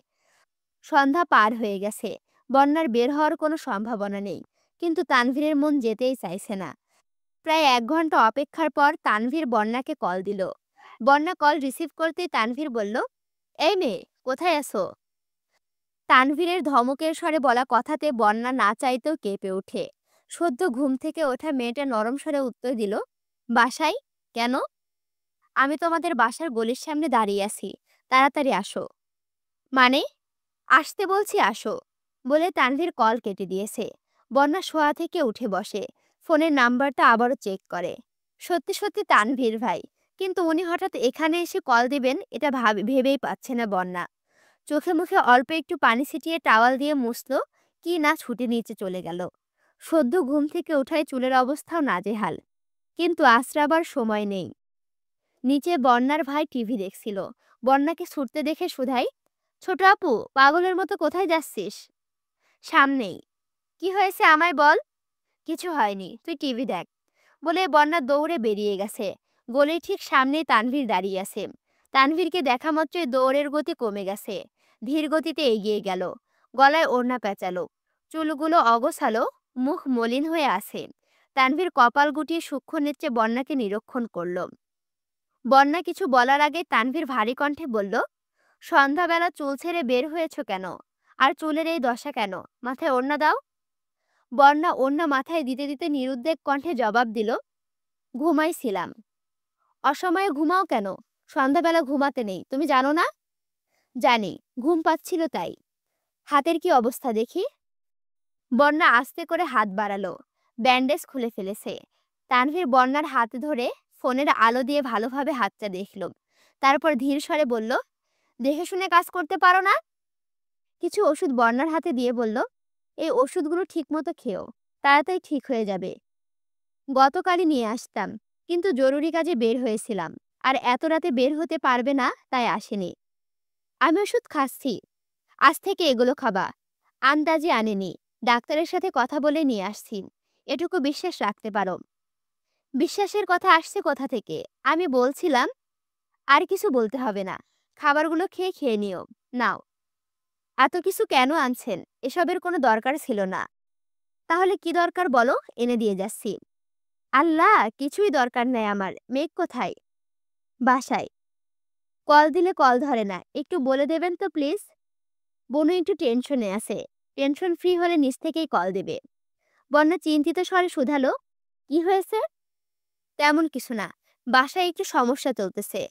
সন্ধ্যা পার হয়ে গেছে। বন্যার বের হওয়ার কোনো সম্ভাবনা নেই। কিন্তু তানভীরের মন যেতেই চাইছে না। প্রায় ১ ঘন্টা অপেক্ষার পর তানভীর বন্যাকে কল দিল। বন্যা কল রিসিভ করতেই তানভীর বলল, এই মেয়ে, কোথায় আছো? তানভীরের ধমকের স্বরে বলা কথাতে বন্যা না চাইতেও কেঁপে ওঠে। সদ্য ঘুম থেকে ওঠা মেয়েটা নরম স্বরে উত্তর দিল, বাসায়। কেন? আমি তোমাদের বাসার গলির সামনে দাঁড়িয়ে আছি, তাড়াতাড়ি আসো। মানে? আসতে বলছি, আসো, বলে তানভীর কল কেটে দিয়েছে। বন্যা শোয়া থেকে উঠে বসে। ফোনের নাম্বারটা আবারও চেক করে। সত্যি সত্যি তানভীর ভাই, কিন্তু উনি হঠাৎ এখানে এসে কল দিবেন এটা ভেবেই পাচ্ছে না বন্যা। চোখে মুখে অল্প একটু পানি ছিটিয়ে টাওয়াল দিয়ে মুছল, কি না ছুটে নিচে চলে গেল। সদ্য ঘুম থেকে ওঠায় চুলের অবস্থাও নাজেহাল। কিন্তু আশ্রাবার সময় নেই। নিচে বন্যার ভাই টিভি দেখছিল। বন্যাকে ছুটতে দেখে শুধাই, ছোট আপু, পাগলের মতো কোথায় যাচ্ছিস? সামনেই। কি হয়েছে আমায় বল। কিছু হয়নি, তুই টিভি দেখ, বলে বন্যা দৌড়ে বেরিয়ে গেছে। গলির ঠিক সামনেই তানভীর দাঁড়িয়ে আছে। তানভীরকে দেখা মাত্রই দৌড়ের গতি কমে গেছে। ধীর গতিতে এগিয়ে গেল। গলায় ওড়না পেঁচালো, চুলগুলো অগোছালো, মুখ মলিন হয়ে আছে। তানভীর কপাল গুটিয়ে সূক্ষ্ম নেত্রে বন্যাকে নিরীক্ষণ করল। বন্যা কিছু বলার আগে তানভীর ভারী কণ্ঠে বলল, সন্ধ্যাবেলা চুল ছেড়ে বের হয়েছ কেন? আর চুলের এই দশা কেন? মাথায় ওড়না দাও। বন্যা ওড়না মাথায় দিতে দিতে নিরুদ্বেগ কণ্ঠে জবাব দিল, ঘুমাইছিলাম। অসময়ে ঘুমাও কেন? সন্ধ্যাবেলা ঘুমাতে নেই, তুমি জানো না? জানি, ঘুম পাচ্ছিল তাই। হাতের কি অবস্থা দেখি। বন্যা আস্তে করে হাত বাড়ালো। ব্যান্ডেজ খুলে ফেলেছে। তানভীর বন্যার হাত ধরে ফোনের আলো দিয়ে ভালোভাবে হাতটা দেখল। তারপর ধীর স্বরে বলল, দেখে শুনে কাজ করতে পারো না? কিছু ওষুধ বন্যার হাতে দিয়ে বলল, এই ওষুধগুলো ঠিকমতো খেও, তাড়াতাড়ি ঠিক হয়ে যাবে। গতকালই নিয়ে আসতাম, কিন্তু জরুরি কাজে বের হয়েছিলাম, আর এত রাতে বের হতে পারবে না তাই আসেনি। আমি ওষুধ খাচ্ছি, আজ থেকে এগুলো খাবা। আন্দাজে আনেনি, ডাক্তারের সাথে কথা বলে নিয়ে আসছি। এটুকু বিশ্বাস রাখতে পারো। বিশ্বাসের কথা আসছে কোথা থেকে? আমি বলছিলাম, আর কিছু বলতে হবে না, খাবারগুলো খেয়ে নিও। নাও। এত কিছু কেন আনছেন? এসবের কোনো দরকার ছিল না। তাহলে কি দরকার বলো, এনে দিয়ে যাচ্ছি। আল্লাহ, কিছুই দরকার নেই আমার। মেঘ কোথায়? বাসায়। কল দিলে কল ধরে না, একটু বলে দেবেন তো প্লিজ। বনু একটু টেনশনে আছে, টেনশন ফ্রি হলে নিজ থেকেই কল দেবে। বন্যা চিন্তিত স্বরে শুধালো, কি হয়েছে? তেমন কিছু না, বাসায় একটু সমস্যা চলতেছে।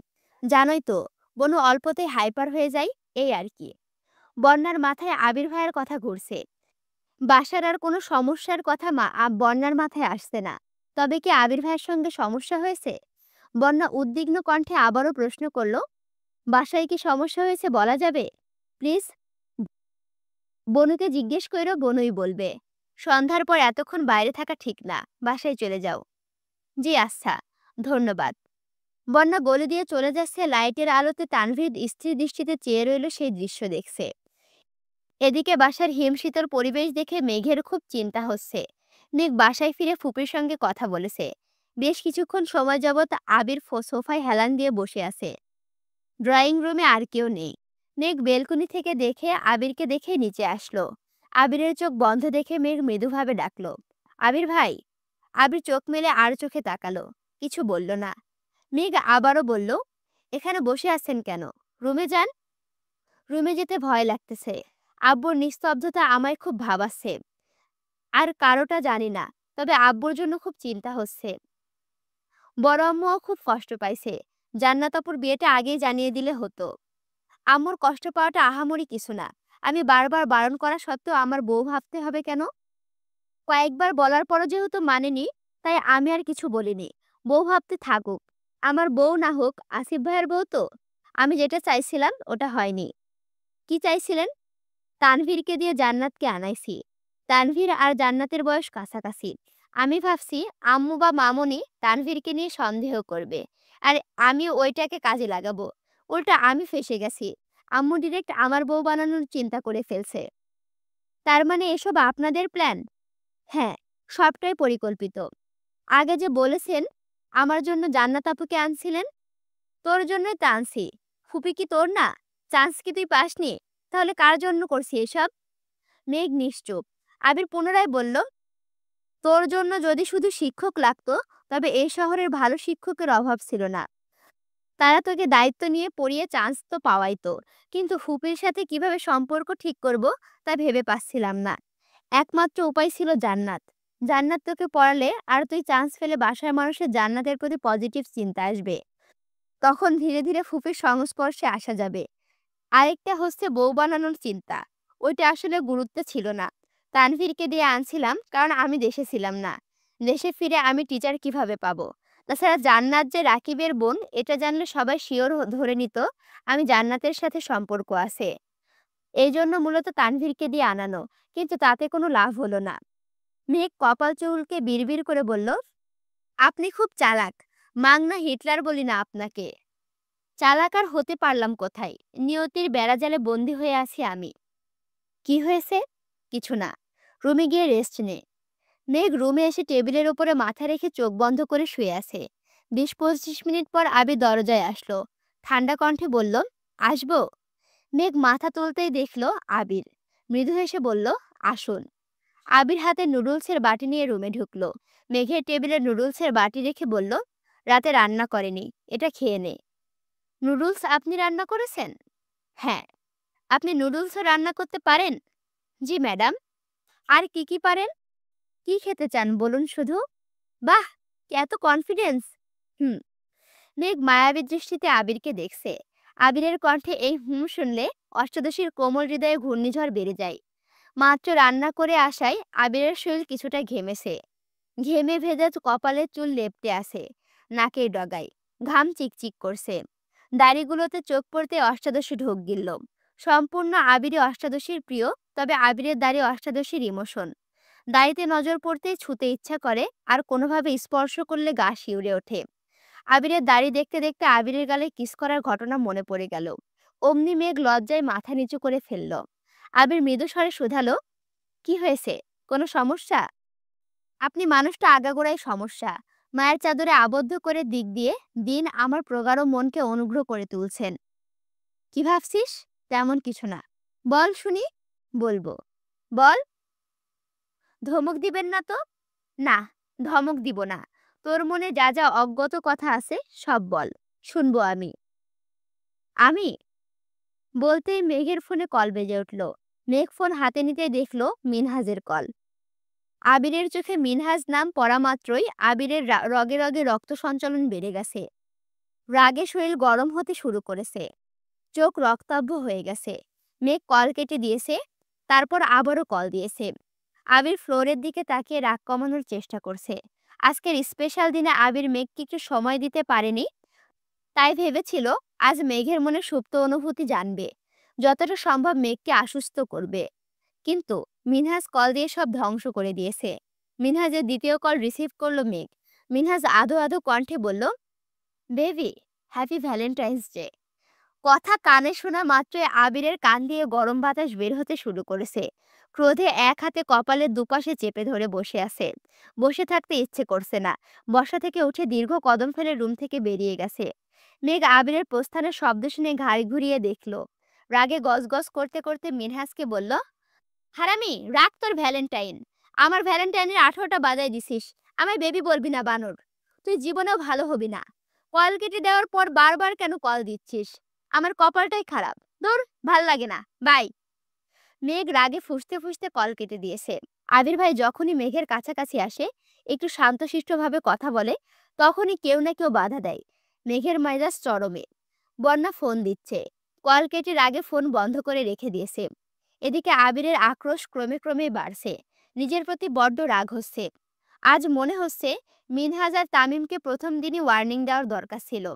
জানোই তো, বনু অল্পতেই হাইপার হয়ে যায়, এই আর কি। বন্যার মাথায় আবির ভাইয়ের কথা ঘুরছে। বাসার আর কোনো সমস্যার কথা বন্যার মাথায় আসছে না। তবে কি আবির ভাইয়ের সঙ্গে সমস্যা হয়েছে? বন্যা উদ্বিগ্ন কণ্ঠে আবারও প্রশ্ন করল, বাসায় কি সমস্যা হয়েছে বলা যাবে প্লিজ? বনুকে জিজ্ঞেস কইরো, বনুই বলবে। সন্ধ্যার পর এতক্ষণ বাইরে থাকা ঠিক না, বাসায় চলে যাও। জি আচ্ছা। ধন্যবাদ। বন্যা গলি দিয়ে চলে যাচ্ছে, লাইটের আলোতে তানভীর স্থির দৃষ্টিতে চেয়ে রইল সেই দৃশ্য দেখছে। এদিকে বাসার হিমশীতল পরিবেশ দেখে মেঘের খুব চিন্তা হচ্ছে। মেঘ বাসায় ফিরে ফুপির সঙ্গে কথা বলেছে। বেশ কিছুক্ষণ সময় যাবৎ আবির সোফায় হেলান দিয়ে বসে আছে। ড্রয়িং রুমে আর কেউ নেই। মেঘ বেলকনি থেকে দেখে আবিরকে দেখে নিচে আসলো। আবিরের চোখ বন্ধ দেখে মেঘ মৃদুভাবে ডাকলো, আবির ভাই। আবির চোখ মেলে আর চোখে তাকালো, কিছু বলল না। মেঘ আবারও বলল, এখানে বসে আছেন কেন? রুমে যান। রুমে যেতে ভয় লাগতেছে। আব্বুর নিস্তব্ধতা আমায় খুব ভাবাচ্ছে। আর কারোটা জানি না, তবে আব্বুর জন্য খুব চিন্তা হচ্ছে। বড় আম্মুও খুব কষ্ট পাইছে। জান্নাত আপুর বিয়েটা আগেই জানিয়ে দিলে হতো। আম্মুর কষ্ট পাওয়াটা আহামরি কিছু না। আমি বারবার বারণ করা সত্ত্বেও আমার বউ ভাবতে হবে কেন? কয়েকবার বলার পরও যেহেতু মানেনি, তাই আমি আর কিছু বলিনি। বউ ভাবতে থাকুক। আমার বউ না হোক, আসিফ ভাইয়ের বউ তো। আমি যেটা চাইছিলাম ওটা হয়নি। কি চাইছিলেন? তানভীরকে দিয়ে জান্নাতকে আনাইছি। তানভীর আর জান্নাতের বয়স কাছাকাছি। আমি ভাবছি আম্মু বা মামুনি তানভীরকে নিয়ে সন্দেহ করবে, আর আমি ওইটাকে কাজে লাগাবো। উল্টা আমি ফেঁসে গেছি। আম্মু ডিরেক্ট আমার বউ বানানোর চিন্তা করে ফেলছে। তার মানে এসব আপনাদের প্ল্যান? হ্যাঁ, সবটাই পরিকল্পিত। আগে যে বলেছেন আমার জন্য জান্নাত আপুকে আনছিলেন, তোর জন্যই তো আনছি। ফুপি কি তোর না? চান্স কি তুই পাসনি? তাহলে কার জন্য করছি এসব? মেঘ নিশ্চুপ। আবির পুনরায় বলল, তোর জন্য যদি শুধু শিক্ষক লাগতো, তবে এই শহরের ভালো শিক্ষকের অভাব ছিল না। তারা তোকে দায়িত্ব নিয়ে পড়িয়ে চান্স তো পাওয়াই তো। কিন্তু ফুপির সাথে কিভাবে সম্পর্ক ঠিক করব তা ভেবে পাচ্ছিলাম না। একমাত্র উপায় ছিল জান্নাত। জান্নাত তোকে পড়ালে আর তুই চান্স পেলে বাসার মানুষের জান্নাতের প্রতি পজিটিভ চিন্তা আসবে। তখন ধীরে ধীরে ফুপির সংস্পর্শে আসা যাবে। আরেকটা হচ্ছে বউ বানানোর চিন্তা। ওইটা আসলে গুরুত্ব ছিল না। তানভীরকে দিয়ে আনছিলাম কারণ আমি দেশে ছিলাম না। দেশে ফিরে আমি টিচার কিভাবে পাবো? তাছাড়া জান্নাত যে রাকিবের বোন, এটা জানলে সবাই শিওর ধরে নিত আমি জান্নাতের সাথে সম্পর্ক আছে। এই জন্য মূলত তানভীরকে দিয়ে আনানো, কিন্তু তাতে কোনো লাভ হলো না। মেঘ কপাল চুলকে বিড়বিড় করে বলল, আপনি খুব চালাক। মাংনা হিটলার বলি না আপনাকে। চালাক আর হতে পারলাম কোথায়? নিয়তির বেড়াজালে বন্দি হয়ে আছি আমি। কি হয়েছে? কিছু না। রুমে গিয়ে রেস্ট নে। মেঘ রুমে এসে টেবিলের ওপরে মাথা রেখে চোখ বন্ধ করে শুয়ে আছে। 20-25 মিনিট পর আবির দরজায় আসলো। ঠান্ডা কণ্ঠে বলল, আসবো? মেঘ মাথা তুলতেই দেখলো আবির। মৃদু হেসে বলল, আসুন। আবির হাতে নুডলসের বাটি নিয়ে রুমে ঢুকলো। মেঘের টেবিলে নুডলসের বাটি রেখে বলল, রাতে রান্না করেনি, এটা খেয়ে নে। নুডলস আপনি রান্না করেছেন? হ্যাঁ। আপনি নুডলসও রান্না করতে পারেন? জি ম্যাডাম। আর কি কি পারেন? কি খেতে চান বলুন শুধু। বাহ, এত কনফিডেন্স। হুম। মেঘ মায়াবী দৃষ্টিতে আবিরকে দেখছে। আবিরের কণ্ঠে এই হুম শুনলে অষ্টাদশীর কোমল হৃদয়ে ঘূর্ণিঝড় বেড়ে যায়। মাত্র রান্না করে আসায় আবিরের শরীর কিছুটা ঘেমেছে। ঘেমে ভেজা কপালের চুল লেপ্টে আছে। নাকের ডগায় ঘাম চিকচিক করছে। দাড়িগুলোতে চোখ পড়তে অষ্টাদশী ঢোক গিলল। সম্পূর্ণ আবিরে অষ্টাদশীর প্রিয়, তবে আবিরের দাড়ি অষ্টাদশীর ইমোশন। দাড়িতে নজর পড়তেই ছুতে ইচ্ছা করে, আর কোনোভাবে স্পর্শ করলে গা শিউরে ওঠে। আবিরের দাড়ি দেখতে দেখতে আবিরের গালে কিস করার ঘটনা মনে পড়ে গেল। অমনি মেঘ লজ্জায় মাথা নিচু করে ফেলল। আবির মৃদু স্বরে শুধালো, কি হয়েছে? কোনো সমস্যা? আপনি মানুষটা আগাগোড়াই সমস্যা। মায়ের চাদরে আবদ্ধ করে দিক দিয়ে দিন আমার প্রগাঢ় মনকে অনুগ্রহ করে তুলছেন। কি ভাবছিস? তেমন কিছু না। বল শুনি। বলবো। বল। ধমক দিবেন না তো? না, ধমক দিব না। তোর মনে যা যা অজ্ঞাত কথা আছে সব বল, শুনবো আমি। আমি বলতেই মেঘের ফোনে কল বেজে উঠল। মেঘ ফোন হাতে নিতেই দেখলো মিনহাজের কল। আবিরের চোখে মিনহাজ নাম পড়া মাত্রই আবিরের রগে রগে রক্ত সঞ্চালন বেড়ে গেছে। রাগে শরীর গরম হতে শুরু করেছে। চোখ রক্তাভ হয়ে গেছে। মেঘ কল কেটে দিয়েছে, তারপর আবারও কল দিয়েছে। আবির ফ্লোরের দিকে তাকিয়ে রাগ কমানোর চেষ্টা করছে। আজকের স্পেশাল দিনে আবির মেঘকে একটু সময় দিতে পারেনি, তাই ভেবেছিল আজ মেঘের মনে সুপ্ত অনুভূতি জানবে, যতটা সম্ভব মেঘকে আশ্বস্ত করবে। কিন্তু মিনহাজ কল দিয়ে সব ধ্বংস করে দিয়েছে। মিনহাজের দ্বিতীয় কল রিসিভ করলো মেঘ। মিনহাজ আধো আধো কণ্ঠে বলল, বেবি, হ্যাপি ভ্যালেন্টাইন্স ডে। কথা কানে শোনা মাত্রই আবিরের কান দিয়ে গরম বাতাস বের হতে শুরু করেছে। ক্রোধে এক হাতে কপালের দুপাশে চেপে ধরে বসে আছে। বসে থাকতে ইচ্ছে করছে না। বসা থেকে উঠে দীর্ঘ কদম ফেলে রুম থেকে বেরিয়ে গেছে। মেঘ আবিরের প্রস্থানের শব্দ শুনে ঘাড় ঘুরিয়ে দেখল। রাগে গজগজ করতে করতে মিনহাসকে বলল, হারামি, রাখ তোর ভ্যালেন্টাইন। আমার ভ্যালেন্টাইনের 18টা বাজায় দিছিস। আমায় বেবি বলবি না বানর। তুই জীবনেও ভালো হবি না। কল কেটে দেওয়ার পর বারবার কেন কল দিচ্ছিস? আমার কপালটাই খারাপ। ধুর, ভাল লাগে না। বাই। মেঘ রাগে ফুঁসতে ফুঁসতে কল কেটে দিয়েছে। আবির ভাই যখনই মেঘের কাছাকাছি আসে, একটু শান্তশিষ্টভাবে কথা বলে, তখনই কেউ না কেউ বাধা দেয়। মেঘের মেজাজ চরমে। বন্যা ফোন দিচ্ছে। কল কেটে রাগে ফোন বন্ধ করে রেখে দিয়েছে। এদিকে আবিরের আক্রোশ ক্রমে ক্রমে বাড়ছে। নিজের প্রতি বড্ড রাগ হচ্ছে। আজ মনে হচ্ছে মিনহাজ আর তামিমকে প্রথম দিনই ওয়ার্নিং দেওয়ার দরকার ছিল।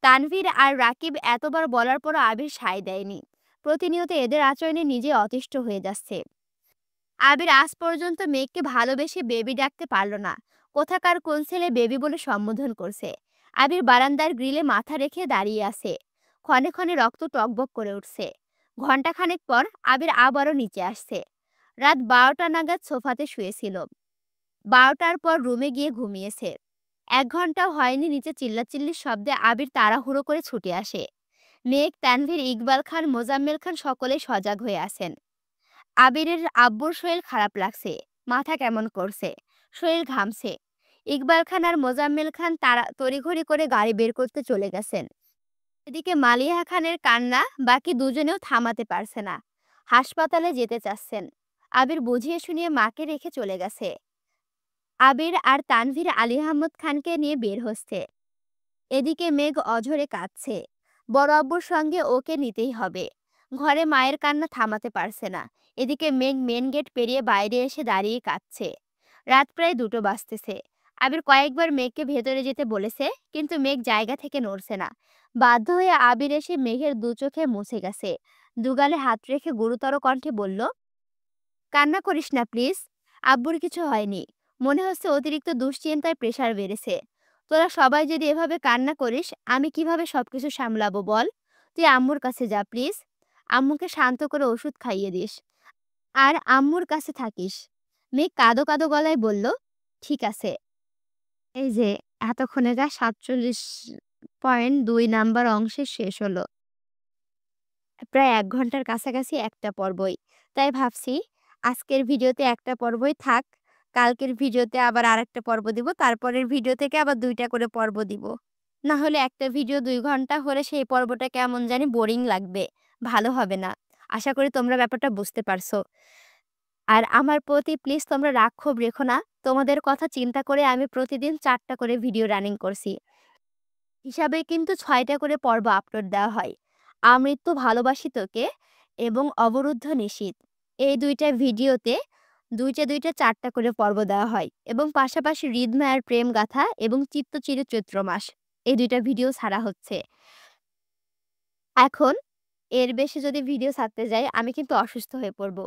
তানভীর আর রাকিব এতবার বলার পরও আবির সায় দেয়নি। প্রতিনিয়ত এদের আচরণে নিজে অতিষ্ঠ হয়ে যাচ্ছে। আবির আজ পর্যন্ত মেঘকে ভালোবেসে বেবি ডাকতে পারল না। কোথাকার কোন ছেলে বেবি বলে সম্বোধন করছে। আবির বারান্দার গ্রিলে মাথা রেখে দাঁড়িয়ে আছে। ক্ষণে ক্ষণে রক্ত টকবক করে উঠছে। ঘণ্টাখানেক পর আবির আবারও নিচে আসছে। রাত 12টা নাগাদ সোফাতে শুয়েছিল। 12টার পর রুমে গিয়ে ঘুমিয়েছে। 1 ঘন্টাও হয়নি নিচে চিল্লাচিল্লির শব্দে আবির তাড়াহুড়ো করে ছুটে আসে। মেঘ, তানভীর, ইকবাল খান, মোজাম্মেল খান সকলেই সজাগ হয়ে আছেন। আবিরের আব্বুর শরীর খারাপ লাগছে। মাথা কেমন করছে। শরীর ঘামছে। ইকবাল খান আর মোজাম্মেল খান তারা তড়িঘড়ি করে গাড়ি বের করতে চলে গেছেন। এদিকে মালিহা খানের কান্না বাকি দুজনেও থামাতে পারছে না। হাসপাতালে যেতে চাচ্ছেন। আবির বুঝিয়ে শুনিয়ে মাকে রেখে চলে গেছে। আবির আর তানভীর আলী আহমদ খানকে নিয়ে বের হচ্ছে। এদিকে মেঘ অঝরে কাঁদছে। বড় আব্বুর সঙ্গে ওকে নিতেই হবে। ঘরে মায়ের কান্না থামাতে পারছে না। এদিকে মেঘ মেন গেট পেরিয়ে বাইরে এসে দাঁড়িয়ে কাঁদছে। রাত প্রায় 2টো বাজতেছে। আবির কয়েকবার মেঘকে ভেতরে যেতে বলেছে, কিন্তু মেঘ জায়গা থেকে নড়ছে না। বাধ্য হয়ে আবির এসে মেঘের দু চোখে মুছে গেছে। দুগালে হাত রেখে গুরুতর কণ্ঠে বলল, কান্না করিস না প্লিজ। আব্বুর কিছু হয়নি। মনে হচ্ছে অতিরিক্ত দুশ্চিন্তায় প্রেসার বেড়েছে। তোরা সবাই যদি এভাবে কান্না করিস, আমি কিভাবে সবকিছু সামলাবো বল? তুই আম্মুর কাছে যা প্লিজ। আম্মুকে শান্ত করে ওষুধ খাইয়ে দিস। আর আম্মুর কাছে থাকিস। মেঘ কাঁদো কাঁদো গলায় বলল, ঠিক আছে। এই যে এতক্ষণে যা 47.2 নাম্বার অংশে শেষ হলো। প্রায় 1 ঘন্টার কাছাকাছি একটা পর্বই। তাই ভাবছি আজকের ভিডিওতে একটা পর্বই থাক। কালকের ভিডিওতে আবার আরেকটা পর্ব দিব। তারপরের ভিডিও থেকে আবার 2টা করে পর্ব দিব। না হলে একটা ভিডিও 2 ঘন্টা হলে সেই পর্বটা কেমন জানি বোরিং লাগবে। ভালো হবে না। আশা করি তোমরা ব্যাপারটা বুঝতে পারছো। আর আমার প্রতি প্লিজ তোমরা রাগ ক্ষোভ রেখো না। তোমাদের কথা চিন্তা করে আমি প্রতিদিন 4টা করে ভিডিও রানিং করছি। হিসাবে কিন্তু 6টা করে পর্ব আপলোড দেওয়া হয়। আমৃত্যু ভালোবাসি তোকে এবং অবরুদ্ধ নিশীথ, এই 2টা ভিডিওতে 2টা 4টা করে পর্ব দেওয়া হয় এবং পাশাপাশি হৃদমায়ার প্রেম গাথা এবং চিত্তচিরে চৈত্র মাস, এই 2টা ভিডিও ছাড়া হচ্ছে। এখন এর বেশি যদি ভিডিও ছাড়তে যাই আমি কিন্তু অসুস্থ হয়ে পড়ব।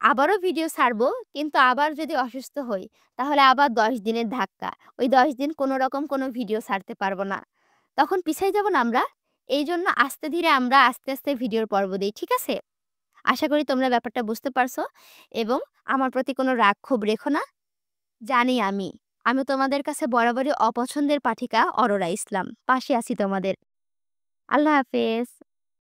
আবারও ভিডিও ছাড়বো, কিন্তু আবার যদি অসুস্থ হই তাহলে আবার 10 দিনের ধাক্কা। ওই 10 দিন কোনো রকম কোনো ভিডিও ছাড়তে পারবো না। তখন পিছাই যাব না আমরা। এই জন্য আস্তে ধীরে আমরা আস্তে আস্তে ভিডিওর পর্ব দিই, ঠিক আছে? আশা করি তোমরা ব্যাপারটা বুঝতে পারছো এবং আমার প্রতি কোনো রাগ ক্ষোভ রেখো না। জানি আমি তোমাদের কাছে বরাবরই অপছন্দের পাঠিকা অরোরা ইসলাম। পাশে আছি তোমাদের। আল্লাহ হাফেজ।